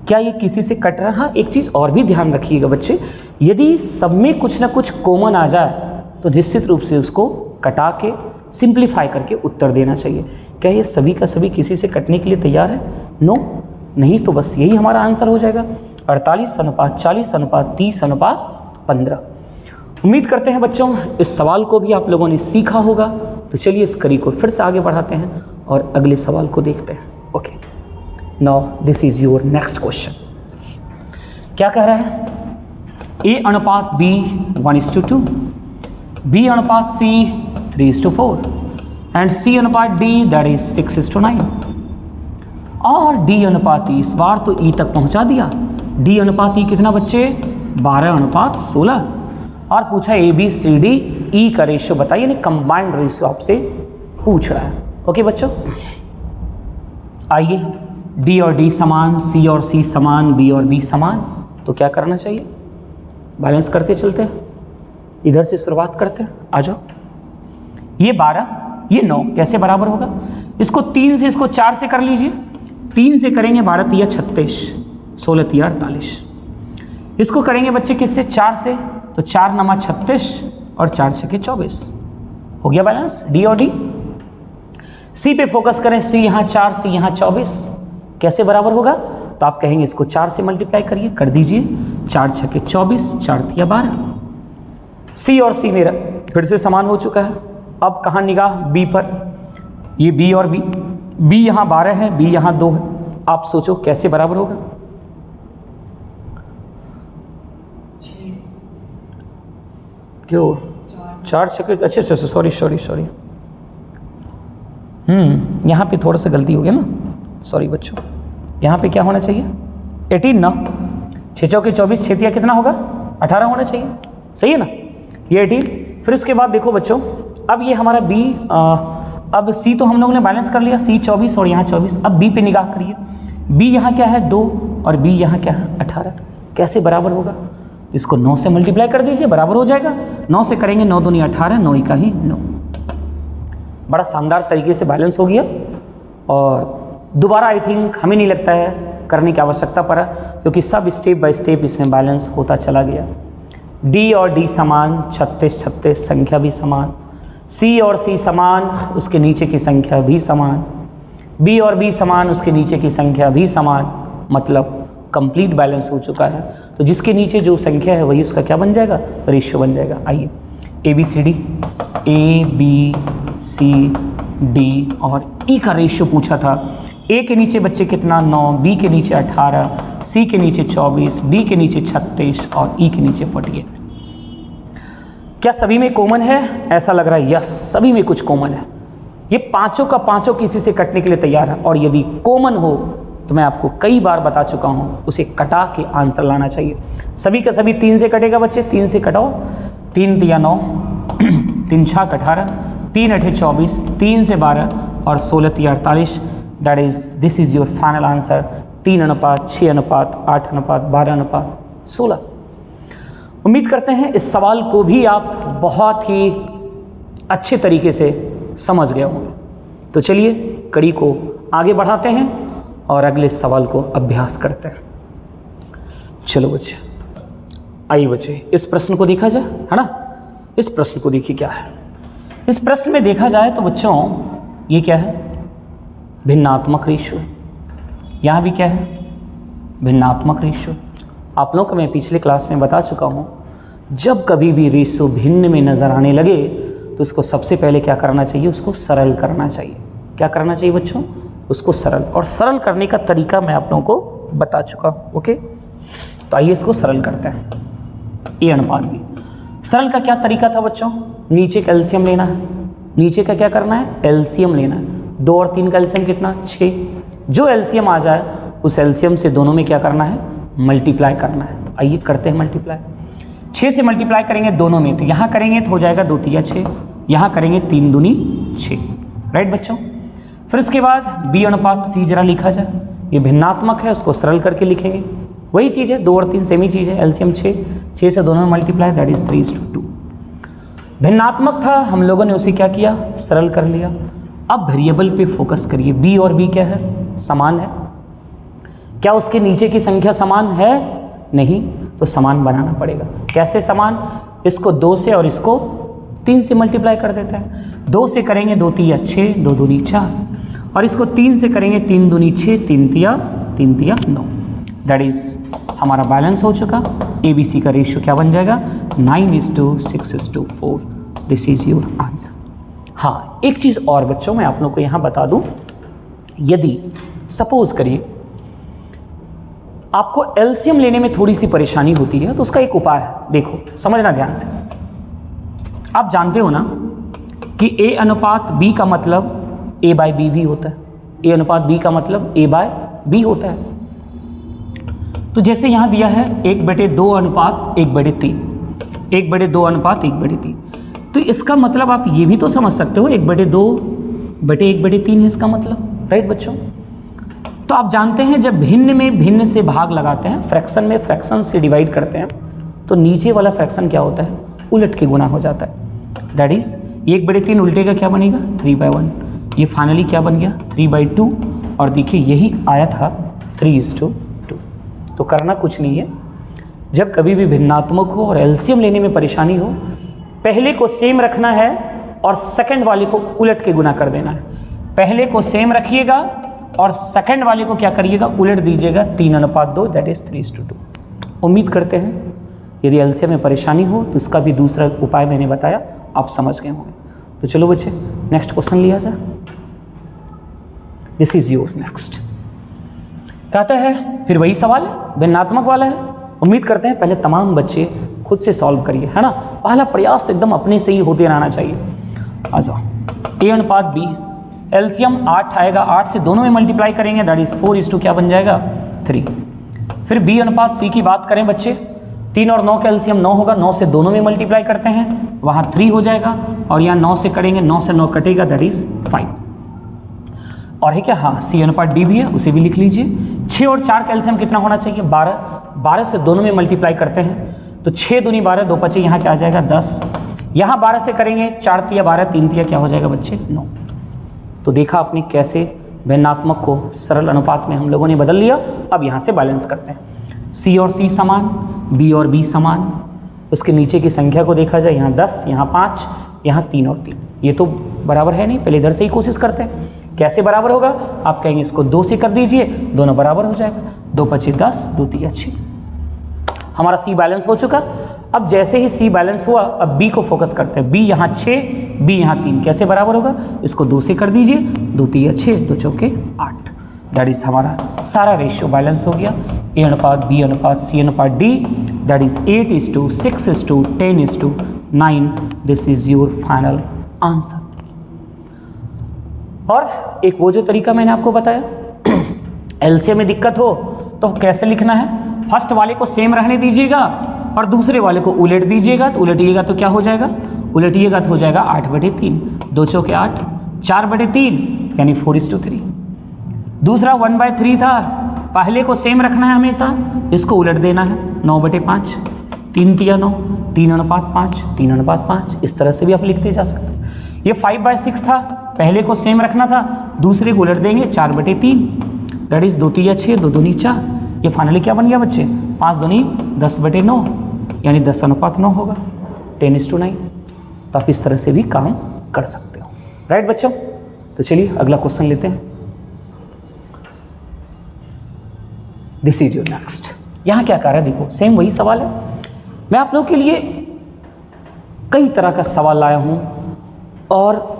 क्या ये किसी से कट रहा? एक चीज़ और भी ध्यान रखिएगा बच्चे, यदि सब में कुछ ना कुछ कॉमन आ जाए तो निश्चित रूप से उसको कटा के सिंप्लीफाई करके उत्तर देना चाहिए। क्या ये सभी का सभी किसी से कटने के लिए तैयार है? नो, नहीं तो बस यही हमारा आंसर हो जाएगा 48 अनुपात 40 अनुपात 30 अनुपात 15। उम्मीद करते हैं बच्चों इस सवाल को भी आप लोगों ने सीखा होगा। तो चलिए इस कड़ी को फिर से आगे बढ़ाते हैं और अगले सवाल को देखते हैं। Okay, now this is your next question. क्या कह रहा है? ए अनुपात बी 1:2, बी अनुपात सी 3:4 एंड सी अनुपात डी दैट इज 6:9। और डी अनुपात ई, इस बार तो ई तक पहुंचा दिया। डी अनुपात ई कितना बच्चे? 12:16। और पूछा ए बी सी डी ई का रेशियो बताइए, यानी कंबाइंड रेशियो आपसे पूछ रहा है। ओके बच्चों, आइए डी और डी समान, सी और सी समान, बी और बी समान, तो क्या करना चाहिए? बैलेंस करते चलते हैं। इधर से शुरुआत करते हैं, आ जाओ। ये 12, ये 9 कैसे बराबर होगा? इसको 3 से, इसको 4 से कर लीजिए। 3 से करेंगे 12 तिया 36, 16 तिया 48। इसको करेंगे बच्चे किससे? 4 से, तो 4 नमा 36 और 4 छके 24। हो गया बैलेंस डी और डी। सी पे फोकस करें, सी यहाँ 4, सी यहाँ 24, कैसे बराबर होगा? तो आप कहेंगे इसको 4 से मल्टीप्लाई करिए, कर दीजिए। 4 छके 24, 4 तिया 12। सी और सी मेरा फिर से समान हो चुका है। अब कहाँ निगाह? बी पर। ये बी और बी, बी यहाँ 12 है, बी यहाँ 2 है। आप सोचो कैसे बराबर होगा? क्यों? 4 छके, अच्छे सॉरी यहाँ पे थोड़ा सा गलती हो गया ना, सॉरी बच्चों। यहाँ पे क्या होना चाहिए? 18 ना, 6 चौके 24, 6 तिया कितना होगा? 18 होना चाहिए, सही है ना? ये 18। फिर उसके बाद देखो बच्चों, अब ये हमारा बी, अब सी तो हम लोगों ने बैलेंस कर लिया, सी 24 और यहाँ 24। अब बी पे निगाह करिए, बी यहाँ क्या है? 2 और बी यहाँ क्या है? 18। कैसे बराबर होगा? इसको 9 से मल्टीप्लाई कर दीजिए, बराबर हो जाएगा। 9 से करेंगे 9 दूनी 18, 9 का ही 9। बड़ा शानदार तरीके से बैलेंस हो गया। और दोबारा आई थिंक हमें नहीं लगता है करने की आवश्यकता पड़ा, क्योंकि सब स्टेप बाय स्टेप इसमें बैलेंस होता चला गया। डी और डी समान, 36 36, संख्या भी समान। सी और सी समान, उसके नीचे की संख्या भी समान। बी और बी समान, उसके नीचे की संख्या भी समान। मतलब कंप्लीट बैलेंस हो चुका है। तो जिसके नीचे जो संख्या है वही उसका क्या बन जाएगा? रेशियो बन जाएगा। आइए A B C D, A B C D और ई का रेशियो पूछा था। ए के नीचे बच्चे कितना? 9, बी के नीचे 18, सी के नीचे 24, डी के नीचे 36 और ई के नीचे 48। क्या सभी में कॉमन है? ऐसा लग रहा है यस, सभी में कुछ कॉमन है। ये पांचों का पांचों किसी से कटने के लिए तैयार है। और यदि कॉमन हो तो मैं आपको कई बार बता चुका हूँ, उसे कटा के आंसर लाना चाहिए। सभी का सभी 3 से कटेगा बच्चे, 3 से कटाओ। 3 तिया 9, 3 छक 18, 3 अठे 24, 3 से 12 और 16 तिया 48। That is, this is your final answer. 3 अनुपात 6 अनुपात 8 अनुपात 12 अनुपात 16। उम्मीद करते हैं इस सवाल को भी आप बहुत ही अच्छे तरीके से समझ गए होंगे। तो चलिए कड़ी को आगे बढ़ाते हैं और अगले सवाल को अभ्यास करते हैं। चलो बच्चे, आइए बच्चे, इस प्रश्न को देखा जाए, है ना? इस प्रश्न को देखिए क्या है। इस प्रश्न में देखा जाए तो बच्चों ये क्या है? भिन्नात्मक रेशियो। यहाँ भी क्या है? भिन्नात्मक रेशियो। आप लोगों को मैं पिछले क्लास में बता चुका हूँ, जब कभी भी रेशियो भिन्न में नज़र आने लगे तो उसको सबसे पहले क्या करना चाहिए? उसको सरल करना चाहिए। क्या करना चाहिए बच्चों? उसको सरल। और सरल करने का तरीका मैं आप लोगों को बता चुका हूँ। ओके, तो आइए इसको सरल करते हैं। ए अनुपात बी। सरल का क्या तरीका था बच्चों? नीचे का एलसीएम लेना है। नीचे का क्या करना है? एलसीएम लेना है। 2 और 3 का एलसीएम कितना? 6। जो एलसीएम आ जाए उस एलसीएम से दोनों में क्या करना है? मल्टीप्लाई करना है। तो आइए करते हैं मल्टीप्लाई। 6 से मल्टीप्लाई करेंगे दोनों में, तो यहाँ करेंगे तो हो जाएगा 2 तिया 6, यहाँ करेंगे 3 दूनी 6। राइट बच्चों? फिर उसके बाद बी अनुपात सी जरा लिखा जाए। ये भिन्नात्मक है, उसको सरल करके लिखेंगे। वही चीज़ है, 2 और 3 सेम ही चीज़ है। एलसीएम 6 से दोनों में मल्टीप्लाई, दैट इज 3:2। भिन्नात्मक था, हम लोगों ने उसे क्या किया? सरल कर लिया। अब वेरिएबल पे फोकस करिए। बी और बी क्या है? समान है। क्या उसके नीचे की संख्या समान है? नहीं, तो समान बनाना पड़ेगा। कैसे समान? इसको 2 से और इसको 3 से मल्टीप्लाई कर देते हैं। 2 से करेंगे 2 तिया 6, 2 दूनी 4 और इसको 3 से करेंगे 3 दूनी 6, 3 तिया 9। दैट इज हमारा बैलेंस हो चुका। ए बी सी का रेशियो क्या बन जाएगा? 9:6:4। This is your answer. हाँ, एक चीज़ और बच्चों मैं आप लोग को यहाँ बता दूँ, यदि सपोज करिए आपको एलसीएम लेने में थोड़ी सी परेशानी होती है तो उसका एक उपाय है। देखो समझना ध्यान से। आप जानते हो ना कि ए अनुपात बी का मतलब ए बाय बी भी होता है। ए अनुपात बी का मतलब ए बाय बी होता है। तो जैसे यहाँ दिया है 1/2 अनुपात 1/3, 1/2 अनुपात 1/3, तो इसका मतलब आप ये भी तो समझ सकते हो 1/2/1/3 है इसका मतलब, राइट बच्चों। तो आप जानते हैं जब भिन्न में भिन्न से भाग लगाते हैं, फ्रैक्शन में फ्रैक्शन से डिवाइड करते हैं, तो नीचे वाला फ्रैक्शन क्या होता है, उलट के गुना हो जाता है। दैट इज 1/3 उल्टे का क्या बनेगा 3/1, ये फाइनली क्या बन गया 3/2, और देखिए यही आया था 3:2। तो करना कुछ नहीं है, जब कभी भी भिन्नात्मक हो और एलसीएम लेने में परेशानी हो, पहले को सेम रखना है और सेकंड वाले को उलट के गुना कर देना है। पहले को सेम रखिएगा और सेकंड वाले को क्या करिएगा, उलट दीजिएगा 3:2, दैट इज 3:2। उम्मीद करते हैं यदि एलसीएम में परेशानी हो तो इसका भी दूसरा उपाय मैंने बताया, आप समझ गए होंगे। तो चलो बच्चे नेक्स्ट क्वेश्चन लिया जाए। This is your next. कहता है फिर वही सवाल है, भिन्नात्मक वाला है। उम्मीद करते हैं पहले तमाम बच्चे खुद से सॉल्व करिए, है ना। पहला प्रयास तो एकदम अपने से ही होते रहना चाहिए। आ जाओ, A/B, एलसीएम 8 आएगा, 8 से दोनों में मल्टीप्लाई करेंगे, दैट इज 4:2 क्या बन जाएगा 3। फिर B/C की बात करें बच्चे, 3 और 9 का एलसीएम 9 होगा, 9 से दोनों में मल्टीप्लाई करते हैं, वहाँ 3 हो जाएगा, और यहाँ 9 से करेंगे, 9 से 9 कटेगा, दैट इज 5। और है क्या, हाँ C/D भी है, उसे भी लिख लीजिए। 6 और 4 का एलसीएम कितना होना चाहिए 12, 12 से दोनों में मल्टीप्लाई करते हैं, तो 6 दूनी 12, 2 5 यहाँ क्या आ जाएगा 10, यहाँ 12 से करेंगे 4 तिया 12, 3 तिया क्या हो जाएगा बच्चे 9। तो देखा आपने कैसे भिन्नात्मक को सरल अनुपात में हम लोगों ने बदल लिया। अब यहाँ से बैलेंस करते हैं, C और C समान, B और B समान, उसके नीचे की संख्या को देखा जाए, यहाँ 10, यहाँ 5, यहाँ 3 और 3, ये तो बराबर है नहीं, पहले इधर से ही कोशिश करते हैं कैसे बराबर होगा। आप कहेंगे इसको 2 से कर दीजिए, दोनों बराबर हो जाएगा, 2 5 10, 2 3 6। हमारा C बैलेंस हो चुका। अब जैसे ही C बैलेंस हुआ, अब B को फोकस करते हैं। B यहाँ 6, B यहाँ 3, कैसे बराबर होगा, इसको 2 से कर दीजिए, 2 3 6, 2 चौके 8, दैट इज हमारा सारा रेशियो बैलेंस हो गया। A/B/C/D, that is 8:6:10:9, this is your final answer. और एक वो जो तरीका मैंने आपको बताया, एलसीएम में दिक्कत हो तो कैसे लिखना है, फर्स्ट वाले को सेम रहने दीजिएगा और दूसरे वाले को उलट दीजिएगा। तो उलटिएगा तो क्या हो जाएगा, उलटिएगा तो हो जाएगा 8/3, 2 चौके 8, 4/3 यानी 4:3। दूसरा 1/3 था, पहले को सेम रखना है हमेशा, इसको उलट देना है 9/5, 3 तिया 9, 3:5, 3:5, इस तरह से भी आप लिखते जा सकते हैं। ये 5/6 था, पहले को सेम रखना था, दूसरे को उलट देंगे 4/3, दैट इज 2 तिया 6, 2 दूनी 4, ये फाइनली क्या बन गया बच्चे 5 दूनी 10/9, यानी 10:9 होगा, 10:9। तो आप इस तरह से भी काम कर सकते हो, राइट बच्चों। तो चलिए अगला क्वेश्चन लेते हैं। This is your next. यहाँ क्या कह रहा है, देखो सेम वही सवाल है। मैं आप लोगों के लिए कई तरह का सवाल लाया हूँ, और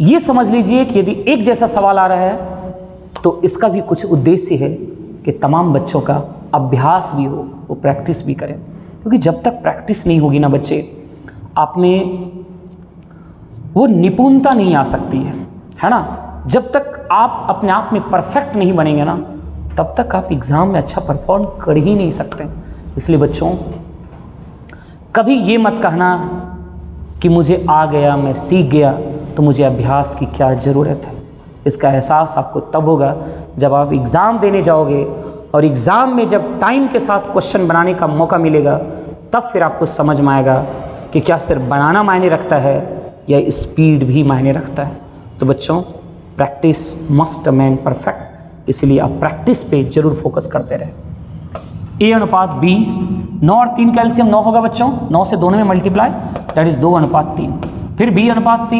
ये समझ लीजिए कि यदि एक जैसा सवाल आ रहा है तो इसका भी कुछ उद्देश्य है कि तमाम बच्चों का अभ्यास भी हो, वो प्रैक्टिस भी करें, क्योंकि जब तक प्रैक्टिस नहीं होगी ना बच्चे, आप में वो निपुणता नहीं आ सकती है ना। जब तक आप अपने आप में परफेक्ट नहीं बनेंगे ना, तब तक आप एग्ज़ाम में अच्छा परफॉर्म कर ही नहीं सकते। इसलिए बच्चों कभी ये मत कहना कि मुझे आ गया, मैं सीख गया, तो मुझे अभ्यास की क्या ज़रूरत है। इसका एहसास आपको तब होगा जब आप एग्ज़ाम देने जाओगे, और एग्ज़ाम में जब टाइम के साथ क्वेश्चन बनाने का मौका मिलेगा, तब फिर आपको समझ में आएगा कि क्या सिर्फ बनाना मायने रखता है या स्पीड भी मायने रखता है। तो बच्चों प्रैक्टिस मस्ट मैन परफेक्ट, इसलिए आप प्रैक्टिस पे जरूर फोकस करते रहें। A/B, 9 और 3 का एलसीएम 9 होगा बच्चों, 9 से दोनों में मल्टीप्लाई, दैट इज 2:3। फिर B/C,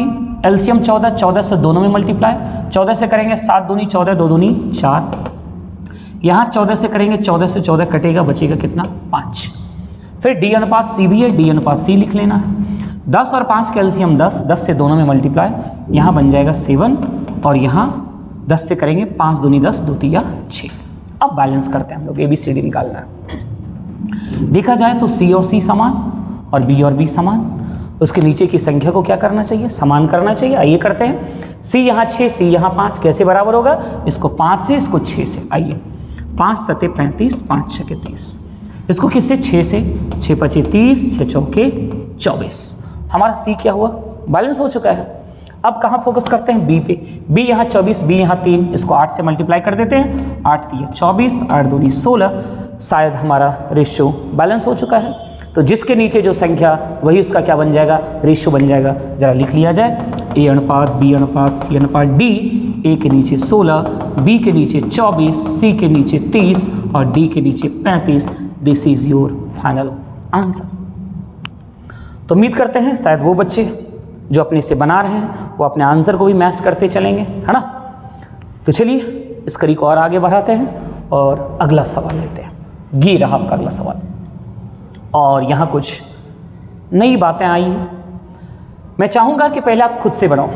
एलसीएम 14, 14 से दोनों में मल्टीप्लाई, 14 से करेंगे 7 दूनी 14, 2 दूनी 4, यहाँ 14 से करेंगे 14 से 14 कटेगा, बचेगा कितना 5। फिर D/C भी है, D/C लिख लेना है। 10 और 5 का एलसीएम 10, 10 से दोनों में मल्टीप्लाई, यहाँ बन जाएगा 7, और यहाँ 10 से करेंगे 5 दूनी 10, 2 तिया 6। अब बैलेंस करते हैं हम लोग, ABCD निकालना है। देखा जाए तो C और C समान और B और B समान, उसके नीचे की संख्या को क्या करना चाहिए, समान करना चाहिए। आइए करते हैं। सी यहाँ 6, सी यहाँ 5, कैसे बराबर होगा, इसको 5 से, इसको 6 से। आइए 5 सते 35, 5 छके 30, इसको किससे, 6 से, 6 पचे 30, 6 चौके 24। हमारा सी क्या हुआ, बैलेंस हो चुका है। अब कहाँ फोकस करते हैं, बी पे। बी यहाँ 24, बी यहाँ 3, इसको 8 से मल्टीप्लाई कर देते हैं। 8 3 24, 8 2 16। शायद हमारा रेशियो बैलेंस हो चुका है। तो जिसके नीचे जो संख्या वही उसका क्या बन जाएगा, रेशियो बन जाएगा। जरा लिख लिया जाए, ए अनुपात बी अनुपात सी अनुपात डी। ए के नीचे 16, बी के नीचे 24, सी के नीचे 30 और डी के नीचे 35। This is your final answer. तो उम्मीद करते हैं शायद वो बच्चे जो अपने से बना रहे हैं वो अपने आंसर को भी मैच करते चलेंगे, है ना। तो चलिए इस कड़ी को और आगे बढ़ाते हैं और अगला सवाल लेते हैं। ये रहा आपका अगला सवाल और यहाँ कुछ नई बातें आई हैं। मैं चाहूँगा कि पहले आप खुद से बनाओ,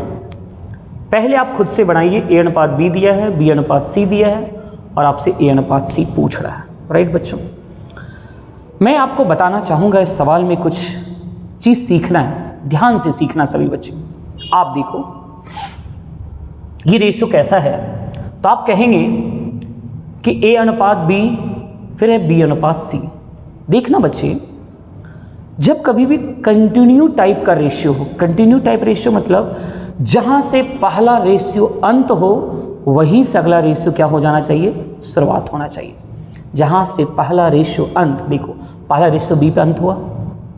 पहले आप खुद से बनाइए। ए अनुपात बी दिया है, बी अनुपात सी दिया है और आपसे ए अनुपात सी पूछ रहा है, राइट बच्चों। मैं आपको बताना चाहूँगा इस सवाल में कुछ चीज़ सीखना है, ध्यान से सीखना सभी बच्चे। आप देखो ये रेशियो कैसा है, तो आप कहेंगे कि ए अनुपात बी, फिर है बी अनुपात सी। देखना बच्चे, जब कभी भी कंटिन्यू टाइप का रेशियो हो, कंटिन्यू टाइप रेशियो मतलब जहां से पहला रेशियो अंत हो वहीं से अगला रेशियो क्या हो जाना चाहिए, शुरुआत होना चाहिए। जहां से पहला रेशियो अंत, देखो पहला रेशियो बी पे अंत हुआ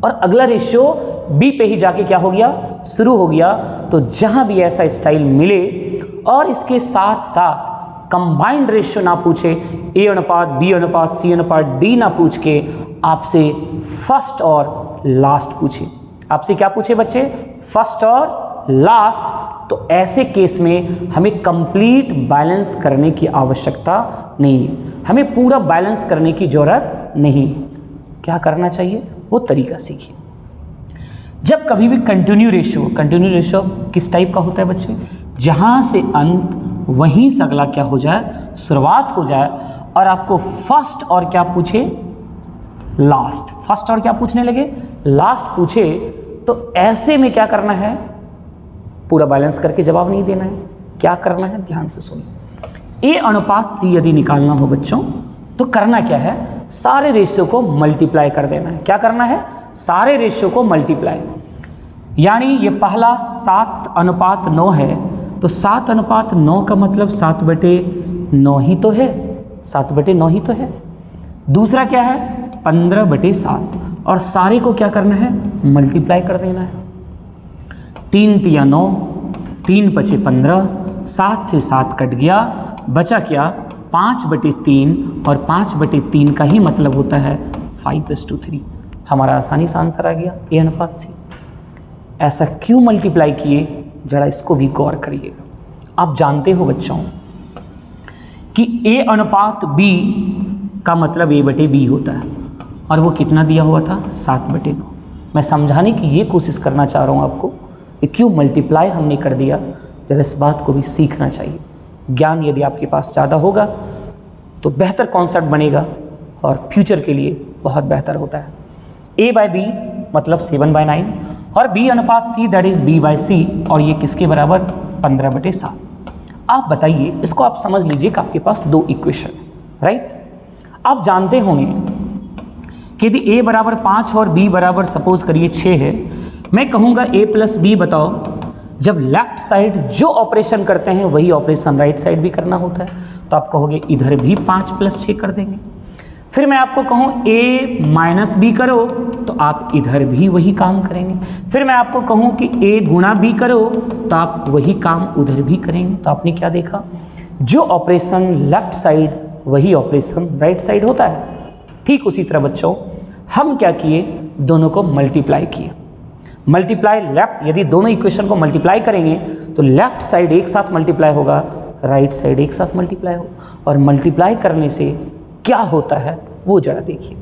और अगला रेशियो बी पे ही जाके क्या हो गया, शुरू हो गया। तो जहां भी ऐसा स्टाइल मिले और इसके साथ साथ कंबाइंड रेशियो ना पूछे, ए अनुपात बी अनुपात सी अनुपात डी ना पूछ के आपसे फर्स्ट और लास्ट पूछे। आपसे क्या पूछे बच्चे, फर्स्ट और लास्ट। तो ऐसे केस में हमें कंप्लीट बैलेंस करने की आवश्यकता नहीं है, हमें पूरा बैलेंस करने की जरूरत नहीं है। क्या करना चाहिए वो तरीका सीखिए। जब कभी भी कंटिन्यू रेशियो किस टाइप का होता है बच्चे, जहां से अंत वहीं से अगला क्या हो जाए, शुरुआत हो जाए और आपको फर्स्ट और क्या पूछे, लास्ट। फर्स्ट और क्या पूछने लगे, लास्ट पूछे। तो ऐसे में क्या करना है, पूरा बैलेंस करके जवाब नहीं देना है। क्या करना है, ध्यान से सुनिए। ए अनुपात सी यदि निकालना हो बच्चों तो करना क्या है, सारे रेशियो को मल्टीप्लाई कर देना है। क्या करना है, सारे रेशियो को मल्टीप्लाई। यानी ये पहला 7 अनुपात 9 है तो 7 अनुपात 9 का मतलब 7/9 ही तो है, 7/9 ही तो है। दूसरा क्या है, 15/7 और सारे को क्या करना है, मल्टीप्लाई कर देना है। 3 तिया 9, 3 पचे 15, 7 से 7 कट गया, बचा क्या, 5/3 और 5/3 का ही मतलब होता है 5:3। हमारा आसानी से आंसर आ गया ए अनुपात सी। ऐसा क्यों मल्टीप्लाई किए, जरा इसको भी गौर करिएगा। आप जानते हो बच्चों कि ए अनुपात बी का मतलब a/b होता है और वो कितना दिया हुआ था, 7/9। मैं समझाने की ये कोशिश करना चाह रहा हूँ आपको कि क्यों मल्टीप्लाई हमने कर दिया। जरा इस बात को भी सीखना चाहिए। ज्ञान यदि आपके पास ज़्यादा होगा तो बेहतर कॉन्सेप्ट बनेगा और फ्यूचर के लिए बहुत बेहतर होता है। a/b मतलब 7/9 और b अनुपात c दैट इज b/c और ये किसके बराबर, 15/7। आप बताइए, इसको आप समझ लीजिए कि आपके पास 2 इक्वेशन है, राइट। आप जानते होंगे कि यदि a बराबर 5 और b बराबर सपोज करिए 6 है, मैं कहूँगा a + b बताओ। जब लेफ्ट साइड जो ऑपरेशन करते हैं वही ऑपरेशन राइट साइड भी करना होता है, तो आप कहोगे इधर भी 5 + 6 कर देंगे। फिर मैं आपको कहूँ a - b करो तो आप इधर भी वही काम करेंगे। फिर मैं आपको कहूँ कि a × b करो तो आप वही काम उधर भी करेंगे। तो आपने क्या देखा, जो ऑपरेशन लेफ्ट साइड वही ऑपरेशन राइट साइड होता है। ठीक उसी तरह बच्चों हम क्या किए, दोनों को मल्टीप्लाई किए। मल्टीप्लाई लेफ्ट, यदि दोनों इक्वेशन को मल्टीप्लाई करेंगे तो लेफ्ट साइड एक साथ मल्टीप्लाई होगा, राइट साइड एक साथ मल्टीप्लाई होगा। और मल्टीप्लाई करने से क्या होता है वो जरा देखिए।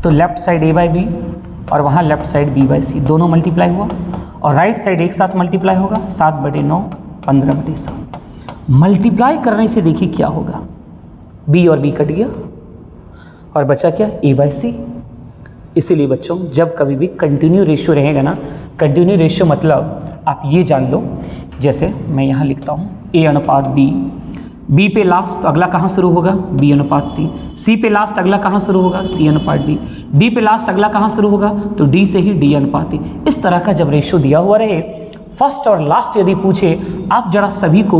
तो लेफ्ट साइड a/b और वहाँ लेफ्ट साइड b/c दोनों मल्टीप्लाई हुआ और राइट साइड एक साथ मल्टीप्लाई होगा, 7/9 15/7। मल्टीप्लाई करने से देखिए क्या होगा, b और b कट गया और बचा क्या, a/c। इसीलिए बच्चों जब कभी भी कंटिन्यू रेशियो रहेगा ना, कंटिन्यू रेशियो मतलब आप ये जान लो, जैसे मैं यहाँ लिखता हूँ A अनुपात B, B पे लास्ट तो अगला कहाँ शुरू होगा, B अनुपात C, C पे लास्ट अगला कहाँ शुरू होगा, C अनुपात D, D पे लास्ट अगला कहाँ शुरू होगा, तो D से ही D अनुपात D। इस तरह का जब रेशियो दिया हुआ रहे, फर्स्ट और लास्ट यदि पूछे, आप जरा सभी को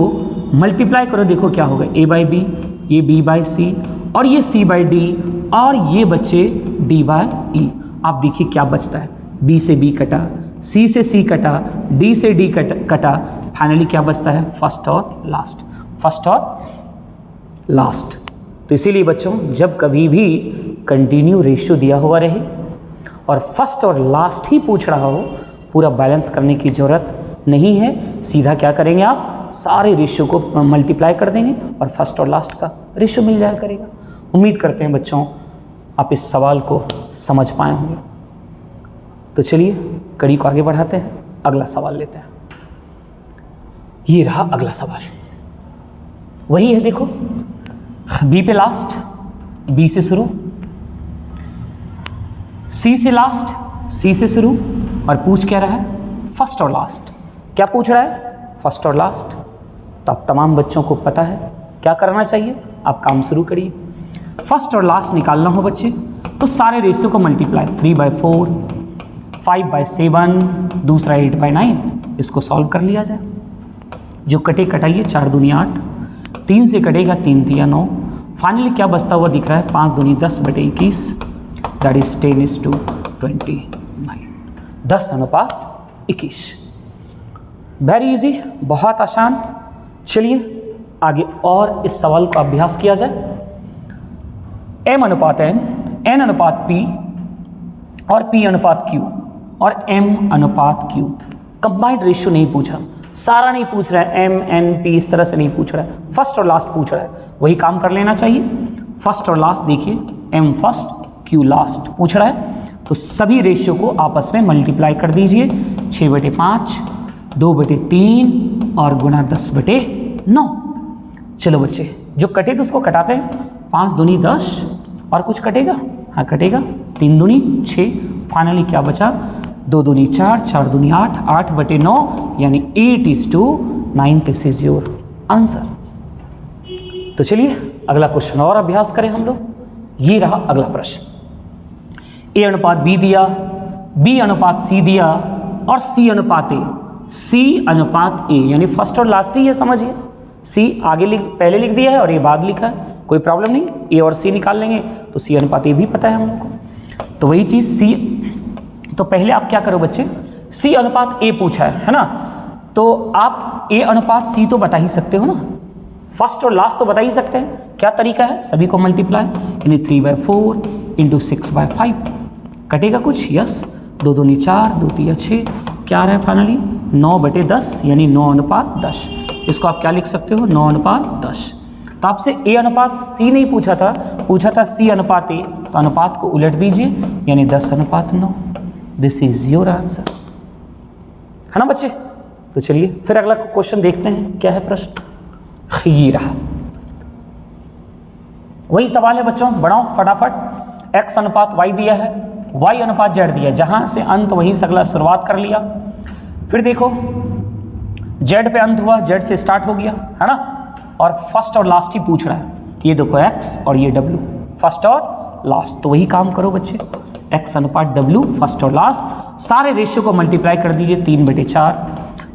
मल्टीप्लाई करो, देखो क्या होगा, A बाई B, ये B बाई C और ये C बाई D और ये बच्चे D बाई E। आप देखिए क्या बचता है, B से B कटा, C से C कटा, D से D कटा, फाइनली क्या बचता है, फर्स्ट और लास्ट, फर्स्ट और लास्ट। तो इसीलिए बच्चों जब कभी भी कंटिन्यू रेशियो दिया हुआ रहे और फर्स्ट और लास्ट ही पूछ रहा हो, पूरा बैलेंस करने की ज़रूरत नहीं है, सीधा क्या करेंगे आप, सारे रेशियो को मल्टीप्लाई कर देंगे और फर्स्ट और लास्ट का रेशियो मिल जाया करेगा। उम्मीद करते हैं बच्चों आप इस सवाल को समझ पाए होंगे। तो चलिए कड़ी को आगे बढ़ाते हैं, अगला सवाल लेते हैं। ये रहा अगला सवाल, वही है देखो, B पे लास्ट, B से शुरू, C से लास्ट, C से शुरू और पूछ क्या रहा है, फर्स्ट और लास्ट। क्या पूछ रहा है, फर्स्ट और लास्ट। तो आप तमाम बच्चों को पता है क्या करना चाहिए, आप काम शुरू करिए। फर्स्ट और लास्ट निकालना हो बच्चे तो सारे रेशियो को मल्टीप्लाई, 3/4, 5/7, दूसरा 8/9, इसको सॉल्व कर लिया जाए। जो कटे कटाइए, 4 दूनी 8, 3 से कटेगा 3 तिया 9, फाइनली क्या बचता हुआ दिख रहा है, 5 दूनी 10/21, दैट इज 10:29, 10 अनुपात 21। वेरी इजी, बहुत आसान। चलिए आगे और इस सवाल को अभ्यास किया जाए। M अनुपात N, N अनुपात P और P अनुपात Q और M अनुपात Q। कंबाइंड रेशियो नहीं पूछा, सारा नहीं पूछ रहा है, M N P इस तरह से नहीं पूछ रहा है, फर्स्ट और लास्ट पूछ रहा है, वही काम कर लेना चाहिए। फर्स्ट और लास्ट देखिए, M फर्स्ट Q लास्ट पूछ रहा है, तो सभी रेशियो को आपस में मल्टीप्लाई कर दीजिए, 6/5, 2/3 और गुणा 10/9। चलो बच्चे जो कटे तो उसको कटाते हैं, 5 दूनी 10 और कुछ कटेगा, हाँ कटेगा, 3 दूनी 6, फाइनली क्या बचा, 2 दूनी 4, 4 दूनी 8, 8/9 यानी 8:9। This is your answer. तो चलिए अगला क्वेश्चन और अभ्यास करें हम लोग। ये रहा अगला प्रश्न, A अनुपात B दिया, B अनुपात C दिया और C अनुपात A, C अनुपात A यानी फर्स्ट और लास्ट ही है, समझिए। C आगे पहले लिख दिया है और A बाद लिखा है, कोई प्रॉब्लम नहीं, A और C निकाल लेंगे तो C अनुपात A भी पता है हम लोग को। तो वही चीज़ C, तो पहले आप क्या करो बच्चे, C अनुपात A पूछा है ना, तो आप A अनुपात C तो बता ही सकते हो ना, फर्स्ट और लास्ट तो बता ही सकते हैं। क्या तरीका है, सभी को मल्टीप्लाई, यानी 3/4 × 6/5, कटेगा कुछ, यस, 2 दूनी 4, 2 तिया 6, क्या आ रहा है फाइनली, 9/10 यानी 9 अनुपात 10। इसको आप क्या लिख सकते हो, 9 अनुपात 10। तो आपसे A अनुपात C नहीं पूछा था, पूछा था C अनुपात A, तो अनुपात को उलट दीजिए यानी 10 अनुपात 9। दिस इज योर आंसर, है ना बच्चे। तो चलिए फिर अगला क्वेश्चन देखते हैं, क्या है प्रश्न, ये रहा, वही सवाल है बच्चों, बढ़ाओ फटाफट। X अनुपात Y दिया है, Y अनुपात Z दिया, जहां से अंत वहीं से अगला शुरुआत कर लिया। फिर देखो Z पे अंत हुआ, Z से स्टार्ट हो गया, है ना, और फर्स्ट और लास्ट ही पूछ रहा है। ये देखो X और ये W, फर्स्ट और लास्ट, तो वही काम करो बच्चे, X अनुपात W फर्स्ट और लास्ट, सारे रेशियो को मल्टीप्लाई कर दीजिए, 3/4,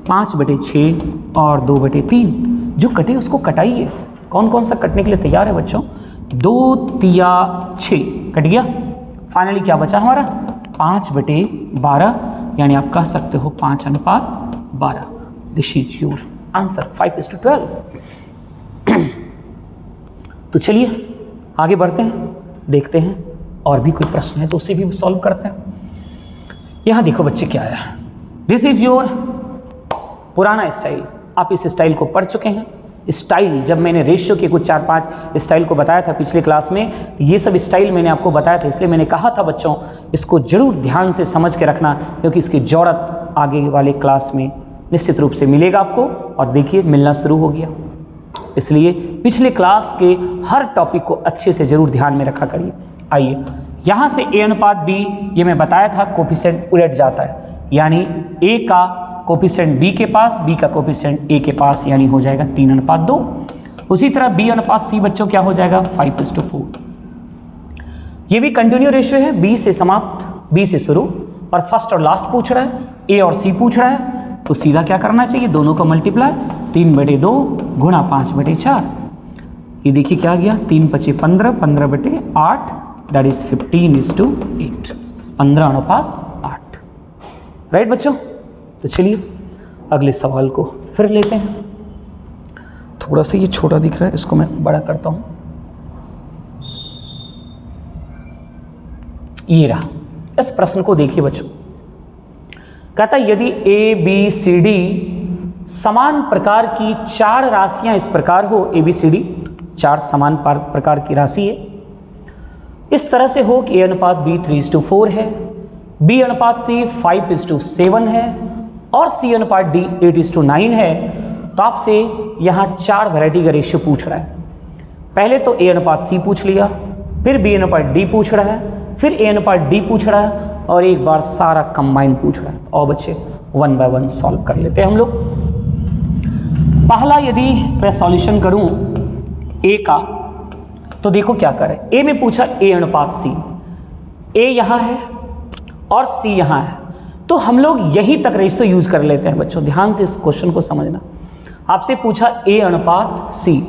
5/6 और 2/3। जो कटे उसको कटाइए, कौन कौन सा कटने के लिए तैयार है बच्चों, 2 तिया 6 कट गया, फाइनली क्या बचा हमारा, 5/12 यानी आप कह सकते हो 5 अनुपात 12। This is your answer, 5:12। तो चलिए आगे बढ़ते हैं, देखते हैं और भी कोई प्रश्न है तो उसे भी सॉल्व करते हैं। यहाँ देखो बच्चे क्या है, दिस इज योर पुराना स्टाइल, आप इस स्टाइल को पढ़ चुके हैं। स्टाइल जब मैंने रेशियो के कुछ 4-5 स्टाइल को बताया था पिछले क्लास में, ये सब स्टाइल मैंने आपको बताया था, इसलिए मैंने कहा था बच्चों इसको जरूर ध्यान से समझ के रखना, क्योंकि इसकी जरूरत आगे वाले क्लास में निश्चित रूप से मिलेगा आपको। और देखिए मिलना शुरू हो गया, इसलिए पिछले क्लास के हर टॉपिक को अच्छे से जरूर ध्यान में रखा करिए। आइए यहाँ से A अनुपात B, ये मैं बताया था कोफिशिएंट उलट जाता है, यानी A का कोफिशिएंट B के पास, B का कोफिशिएंट A के पास, यानी हो जाएगा 3:2। उसी तरह B अनुपात C बच्चों क्या हो जाएगा 5:4। ये भी कंटिन्यू रेशियो है, B से समाप्त, B से शुरू, और फर्स्ट और लास्ट पूछ रहा है, A और C पूछ रहा है, तो सीधा क्या करना चाहिए, दोनों को मल्टीप्लाई 3/2 गुणा 5/4। ये देखिए क्या आ गया, 3×5 = 15, 15/8, दैट इज 15:8, 15:8। राइट बच्चों, तो चलिए अगले सवाल को फिर लेते हैं। थोड़ा सा ये छोटा दिख रहा है, इसको मैं बड़ा करता हूं। ये रहा, इस प्रश्न को देखिए बच्चों, कहता है यदि A B C D समान प्रकार की 4 राशियां इस प्रकार हो, A B C D 4 समान प्रकार की राशि है, इस तरह से हो कि A अनुपात B 3:4 है, B अनुपात C 5:7 है और C अनुपात D 8:9 है, तो आपसे यहाँ 4 वैरायटी का रेशियो पूछ रहा है। पहले तो A अनुपात C पूछ लिया, फिर B अनुपात D पूछ रहा है, फिर A अनुपात D पूछ रहा है, और एक बार सारा कंबाइंड पूछ रहा है। और बच्चे 1 बाय 1 सॉल्व कर लेते हैं हम लोग। पहला यदि मैं सॉल्यूशन करूं A का, तो देखो क्या करें, A में पूछा A अनुपात C, A यहाँ है और C यहाँ है, तो हम लोग यहीं तक रेशियो यूज कर लेते हैं बच्चों। ध्यान से इस क्वेश्चन को समझना। आपसे पूछा A अनुपात C,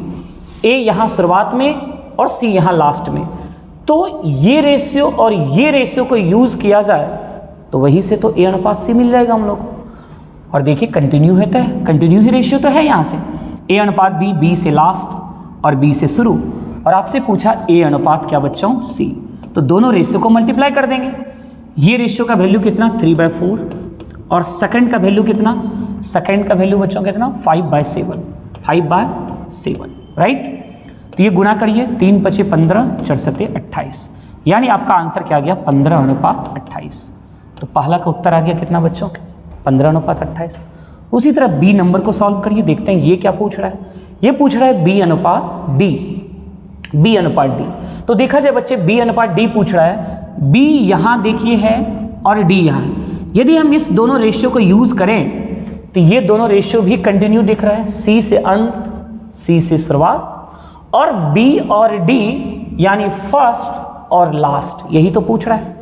A यहाँ शुरुआत में और C यहाँ लास्ट में, तो ये रेशियो और ये रेशियो को यूज किया जाए तो वहीं से तो A अनुपात C मिल जाएगा हम लोग को। और देखिए कंटिन्यू है, तो कंटिन्यू ही रेशियो तो है यहाँ से, A अनुपात B, B से लास्ट और B से शुरू, और आपसे पूछा A अनुपात क्या बच्चों C, तो दोनों रेशियो को मल्टीप्लाई कर देंगे। ये रेशियो का वैल्यू कितना 3/4, और सेकंड का वैल्यू कितना, सेकंड का वैल्यू बच्चों कितना 5/7, 5/7, राइट। तो ये गुणा करिए, 3×5 = 15, 4×7 = 28, यानी आपका आंसर क्या आ गया 15:28। तो पहला का उत्तर आ गया कितना बच्चों 15:28। उसी तरह B नंबर को सॉल्व करिए, देखते हैं ये क्या पूछ रहा है। ये पूछ रहा है B अनुपात D, B अनुपात D। तो देखा जाए बच्चे B अनुपात D पूछ रहा है, B यहाँ देखिए है और D यहाँ है। यदि हम इस दोनों रेशियो को यूज करें तो ये दोनों रेशियो भी कंटिन्यू दिख रहा है, C से अंत, C से शुरुआत, और B और D यानी फर्स्ट और लास्ट, यही तो पूछ रहा है।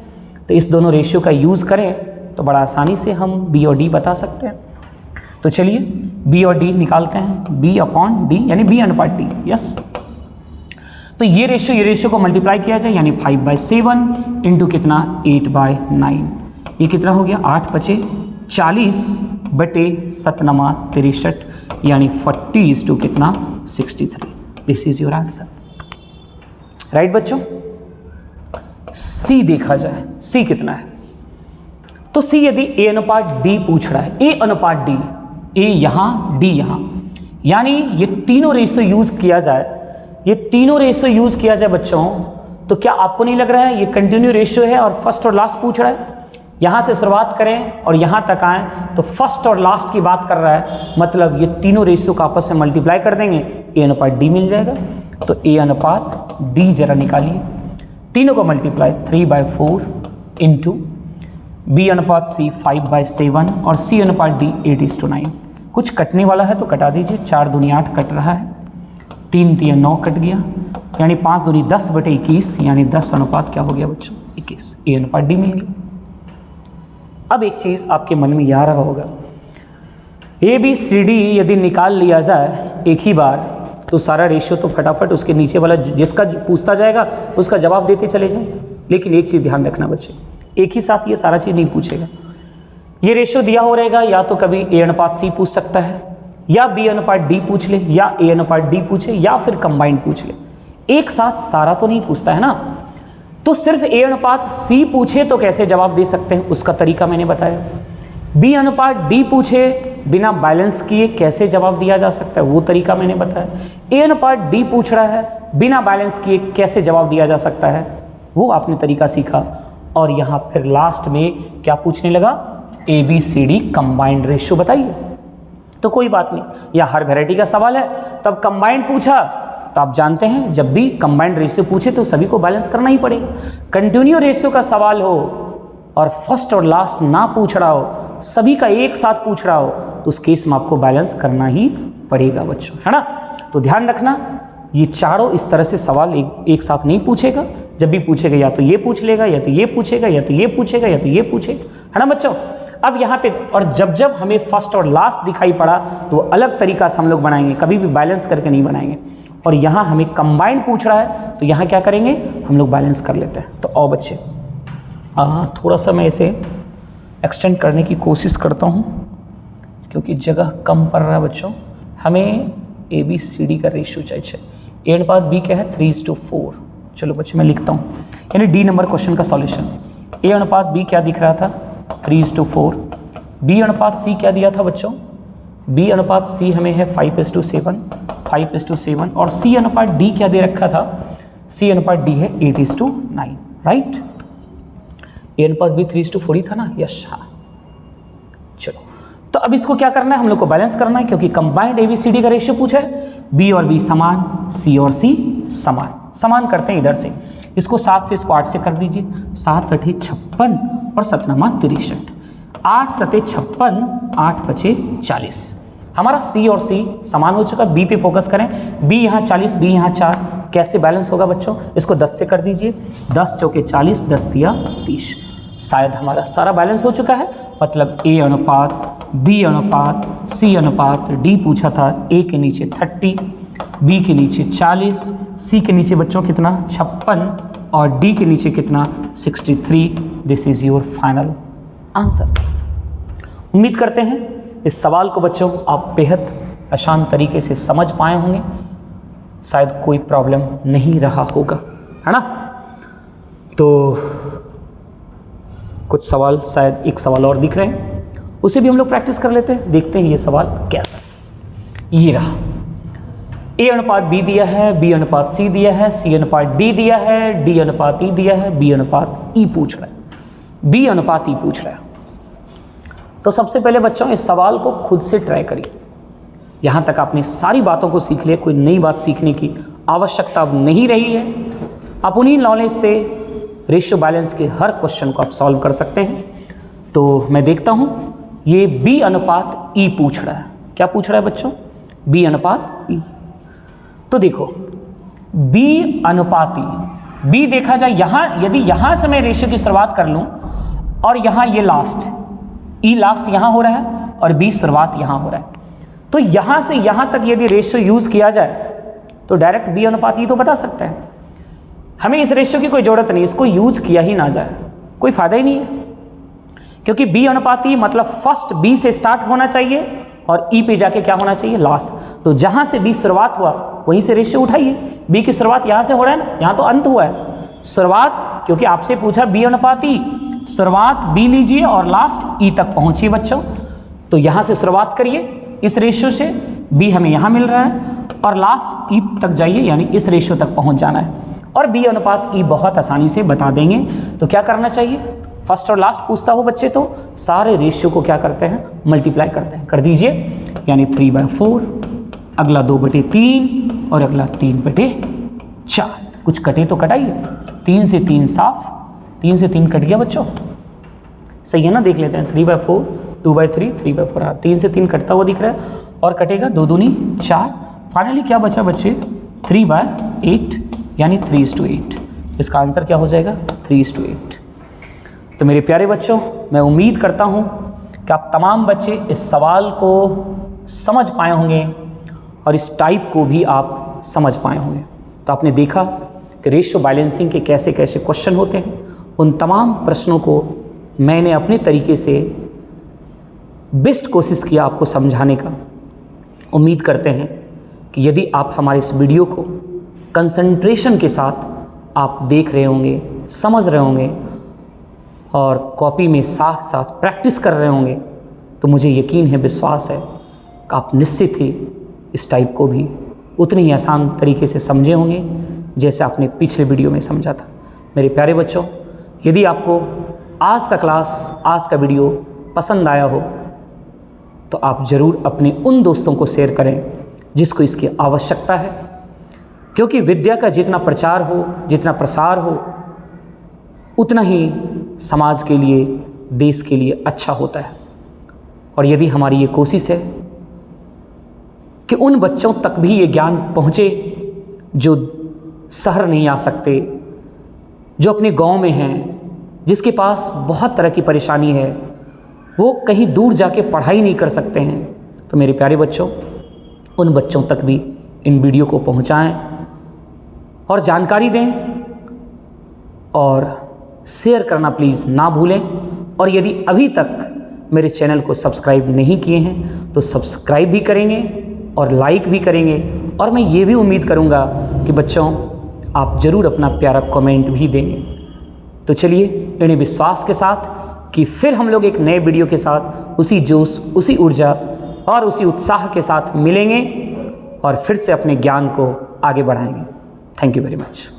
तो इस दोनों रेशियो का यूज करें तो बड़ा आसानी से हम B और D बता सकते हैं। तो चलिए B और D निकालते हैं, B/D यानी B अनुपात D, यस। तो ये रेशियो को मल्टीप्लाई किया जाए, यानी 5/7 इंटू कितना 8/9, ये कितना हो गया 8×5 = 40 बटे 7×9 = 63, यानी 40 कितना 63। This is your answer, right बच्चों। C देखा जाए, C कितना है, तो C यदि A अनुपात D पूछ रहा है, A अनुपात D, A यहाँ D यहाँ, यानी ये तीनों रेशियो यूज किया जाए, ये तीनों रेशियो यूज किया जाए बच्चों, तो क्या आपको नहीं लग रहा है ये कंटिन्यू रेशियो है और फर्स्ट और लास्ट पूछ रहा है। यहाँ से शुरुआत करें और यहाँ तक आए तो फर्स्ट और लास्ट की बात कर रहा है, मतलब ये तीनों रेशियो को आपस में मल्टीप्लाई कर देंगे, A अनुपात D मिल जाएगा। तो A अनुपात D जरा निकालिए, तीनों को मल्टीप्लाई 3/4 इंटू B अनुपात C 5/7 और C अनुपात D 8:9। कुछ कटने वाला है तो कटा दीजिए, 4 दूनी 8 कट रहा है, 3 × 9 कट गया, यानी 5 दूनी 10/21, यानी 10 अनुपात क्या हो गया बच्चों 21, A अनुपात D मिल गया। अब एक चीज़ आपके मन में आ रहा होगा, ABCD यदि निकाल लिया जाए एक ही बार तो सारा रेशियो तो फटाफट उसके नीचे वाला जिसका पूछता जाएगा उसका जवाब देते चले जाएं। लेकिन एक चीज़ ध्यान रखना बच्चे, एक ही साथ ये सारा चीज़ नहीं पूछेगा। ये रेशियो दिया हो रहेगा, या तो कभी A अनुपात C पूछ सकता है, या B अनुपात D पूछ ले, या A अनुपात D पूछे, या फिर कंबाइंड पूछ ले। एक साथ सारा तो नहीं पूछता है ना, तो सिर्फ A अनुपात C पूछे तो कैसे जवाब दे सकते हैं, उसका तरीका मैंने बताया। B अनुपात D पूछे बिना बैलेंस किए कैसे जवाब दिया जा सकता है, वो तरीका मैंने बताया। A अनुपात D पूछ रहा है, बिना बैलेंस किए कैसे जवाब दिया जा सकता है, वो आपने तरीका सीखा। और यहाँ फिर लास्ट में क्या पूछने लगा, ABCD कंबाइंड रेशियो बताइए। तो कोई बात नहीं, या हर वैरायटी का सवाल है तब कंबाइंड पूछा तो आप जानते हैं जब भी कंबाइंड रेशियो पूछे तो सभी को बैलेंस करना ही पड़ेगा। कंटिन्यू रेशियो का सवाल हो और फर्स्ट और लास्ट ना पूछ रहा हो, सभी का एक साथ पूछ रहा हो, तो उस केस में आपको बैलेंस करना ही पड़ेगा बच्चों, है ना। तो ध्यान रखना, ये चारों इस तरह से सवाल एक साथ नहीं पूछेगा। जब भी पूछेगा या तो ये पूछ लेगा, या तो ये पूछेगा, या तो ये पूछेगा, या तो ये पूछेगा, है ना बच्चों। अब यहाँ पे और जब जब हमें फर्स्ट और लास्ट दिखाई पड़ा तो अलग तरीका से हम लोग बनाएंगे, कभी भी बैलेंस करके नहीं बनाएंगे। और यहाँ हमें कंबाइंड पूछ रहा है तो यहाँ क्या करेंगे, हम लोग बैलेंस कर लेते हैं। तो आओ बच्चे, थोड़ा सा मैं इसे एक्सटेंड करने की कोशिश करता हूँ क्योंकि जगह कम पड़ रहा है बच्चों। हमें ABCD का रेशियो चाहिए। A/B क्या है, 3:4। चलो बच्चे मैं लिखता हूँ, यानी D नंबर क्वेश्चन का सॉल्यूशन। A/B क्या दिख रहा था, 3:4। B/C क्या दिया था बच्चों, B/C हमें है 5:7 और C/D क्या दे रखा था, C/D है 8:9, राइट। A/B 3:4 ही था ना, यस हाँ। चलो तो अब इसको क्या करना है, हम लोग को बैलेंस करना है क्योंकि कंबाइंड ABCD का रेशियो पूछा है। B और B समान, C और C समान करते हैं इधर से। इसको 7 से इसको 8 से कर दीजिए, 7 × 56 और 7×9 63। 8 × 7 = 56, 8 × 5 = 40। हमारा C और C समान हो चुका। B पे फोकस करें, B यहाँ 40, B यहाँ 4, कैसे बैलेंस होगा बच्चों, इसको 10 से कर दीजिए। 10 × 4 = 40, 10 × 30। शायद हमारा सारा बैलेंस हो चुका है। मतलब A/B/C/D पूछा था। A के नीचे 30, B के नीचे 40, C के नीचे बच्चों कितना 56 और D के नीचे कितना 63। This is your final answer. उम्मीद करते हैं इस सवाल को बच्चों आप बेहद आसान तरीके से समझ पाए होंगे, शायद कोई प्रॉब्लम नहीं रहा होगा, है ना। तो कुछ सवाल, शायद एक सवाल और दिख रहे हैं, उसे भी हम लोग प्रैक्टिस कर लेते हैं, देखते हैं ये सवाल कैसा। ये रहा, A/B दिया है, B/C दिया है, C/D दिया है, D/E दिया है, B/E पूछ रहा है, B/E पूछ रहा है। तो सबसे पहले बच्चों इस सवाल को खुद से ट्राई करिए। यहाँ तक आपने सारी बातों को सीख लिया, कोई नई बात सीखने की आवश्यकता अब नहीं रही है। आप उन्हीं नॉलेज से रेशियो बैलेंस के हर क्वेश्चन को आप सॉल्व कर सकते हैं। तो मैं देखता हूँ ये B/E पूछ रहा है। क्या पूछ रहा है बच्चों, B/E। तो देखो B/E, B देखा जाए यहाँ, यदि यहाँ से मैं रेशियो की शुरुआत कर लूँ और यहाँ ये लास्ट, E लास्ट यहाँ हो रहा है और B शुरुआत यहाँ हो रहा है, तो यहाँ से यहाँ तक यदि रेशियो यूज़ किया जाए तो डायरेक्ट B/E तो बता सकते हैं। हमें इस रेशियो की कोई ज़रूरत नहीं, इसको यूज किया ही ना जाए, कोई फ़ायदा ही नहीं है, क्योंकि B/E मतलब फर्स्ट B से स्टार्ट होना चाहिए और E पे जाके क्या होना चाहिए, लास्ट। तो जहाँ से B शुरुआत हुआ वहीं से रेशियो उठाइए। B की शुरुआत यहाँ से हो रहा है ना, यहाँ तो अंत हुआ है। शुरुआत, क्योंकि आपसे पूछा B/E, शुरुआत B लीजिए और लास्ट E तक पहुँचिए बच्चों। तो यहाँ से शुरुआत करिए इस रेशियो से, B हमें यहाँ मिल रहा है और लास्ट E तक जाइए, यानी इस रेशियो तक पहुँच जाना है और B/E बहुत आसानी से बता देंगे। तो क्या करना चाहिए, फर्स्ट और लास्ट पूछता हो बच्चे तो सारे रेशियो को क्या करते हैं, मल्टीप्लाई करते हैं। कर दीजिए, यानी 3/4, अगला 2/3 और अगला 3/4। कुछ कटे तो कटाइए, 3 से 3 साफ, 3 से 3 कट गया बच्चों, सही है ना। देख लेते हैं, 3/4, 2/3, 3/4, 3 से 3 कटता हुआ दिख रहा है और कटेगा 2 दूनी 4। फाइनली क्या बचा बच्चे, 3/8, यानी 3:8। इसका आंसर क्या हो जाएगा, 3:8। तो मेरे प्यारे बच्चों, मैं उम्मीद करता हूँ कि आप तमाम बच्चे इस सवाल को समझ पाए होंगे और इस टाइप को भी आप समझ पाए होंगे। तो आपने देखा कि रेशियो बैलेंसिंग के कैसे कैसे क्वेश्चन होते हैं। उन तमाम प्रश्नों को मैंने अपने तरीके से बेस्ट कोशिश किया आपको समझाने का। उम्मीद करते हैं कि यदि आप हमारे इस वीडियो को कंसंट्रेशन के साथ आप देख रहे होंगे, समझ रहे होंगे और कॉपी में साथ साथ प्रैक्टिस कर रहे होंगे, तो मुझे यकीन है, विश्वास है कि आप निश्चित ही इस टाइप को भी उतने ही आसान तरीके से समझे होंगे जैसे आपने पिछले वीडियो में समझा था। मेरे प्यारे बच्चों, यदि आपको आज का क्लास, आज का वीडियो पसंद आया हो तो आप ज़रूर अपने उन दोस्तों को शेयर करें जिसको इसकी आवश्यकता है, क्योंकि विद्या का जितना प्रचार हो, जितना प्रसार हो, उतना ही समाज के लिए, देश के लिए अच्छा होता है। और यदि हमारी ये कोशिश है कि उन बच्चों तक भी ये ज्ञान पहुँचे जो शहर नहीं आ सकते, जो अपने गांव में हैं, जिसके पास बहुत तरह की परेशानी है, वो कहीं दूर जाके पढ़ाई नहीं कर सकते हैं, तो मेरे प्यारे बच्चों, उन बच्चों तक भी इन वीडियो को पहुंचाएं और जानकारी दें और शेयर करना प्लीज़ ना भूलें। और यदि अभी तक मेरे चैनल को सब्सक्राइब नहीं किए हैं तो सब्सक्राइब भी करेंगे और लाइक भी करेंगे। और मैं ये भी उम्मीद करूँगा कि बच्चों आप ज़रूर अपना प्यारा कमेंट भी देंगे। तो चलिए इन्हें विश्वास के साथ कि फिर हम लोग एक नए वीडियो के साथ उसी जोश, उसी ऊर्जा और उसी उत्साह के साथ मिलेंगे और फिर से अपने ज्ञान को आगे बढ़ाएंगे। Thank you very much.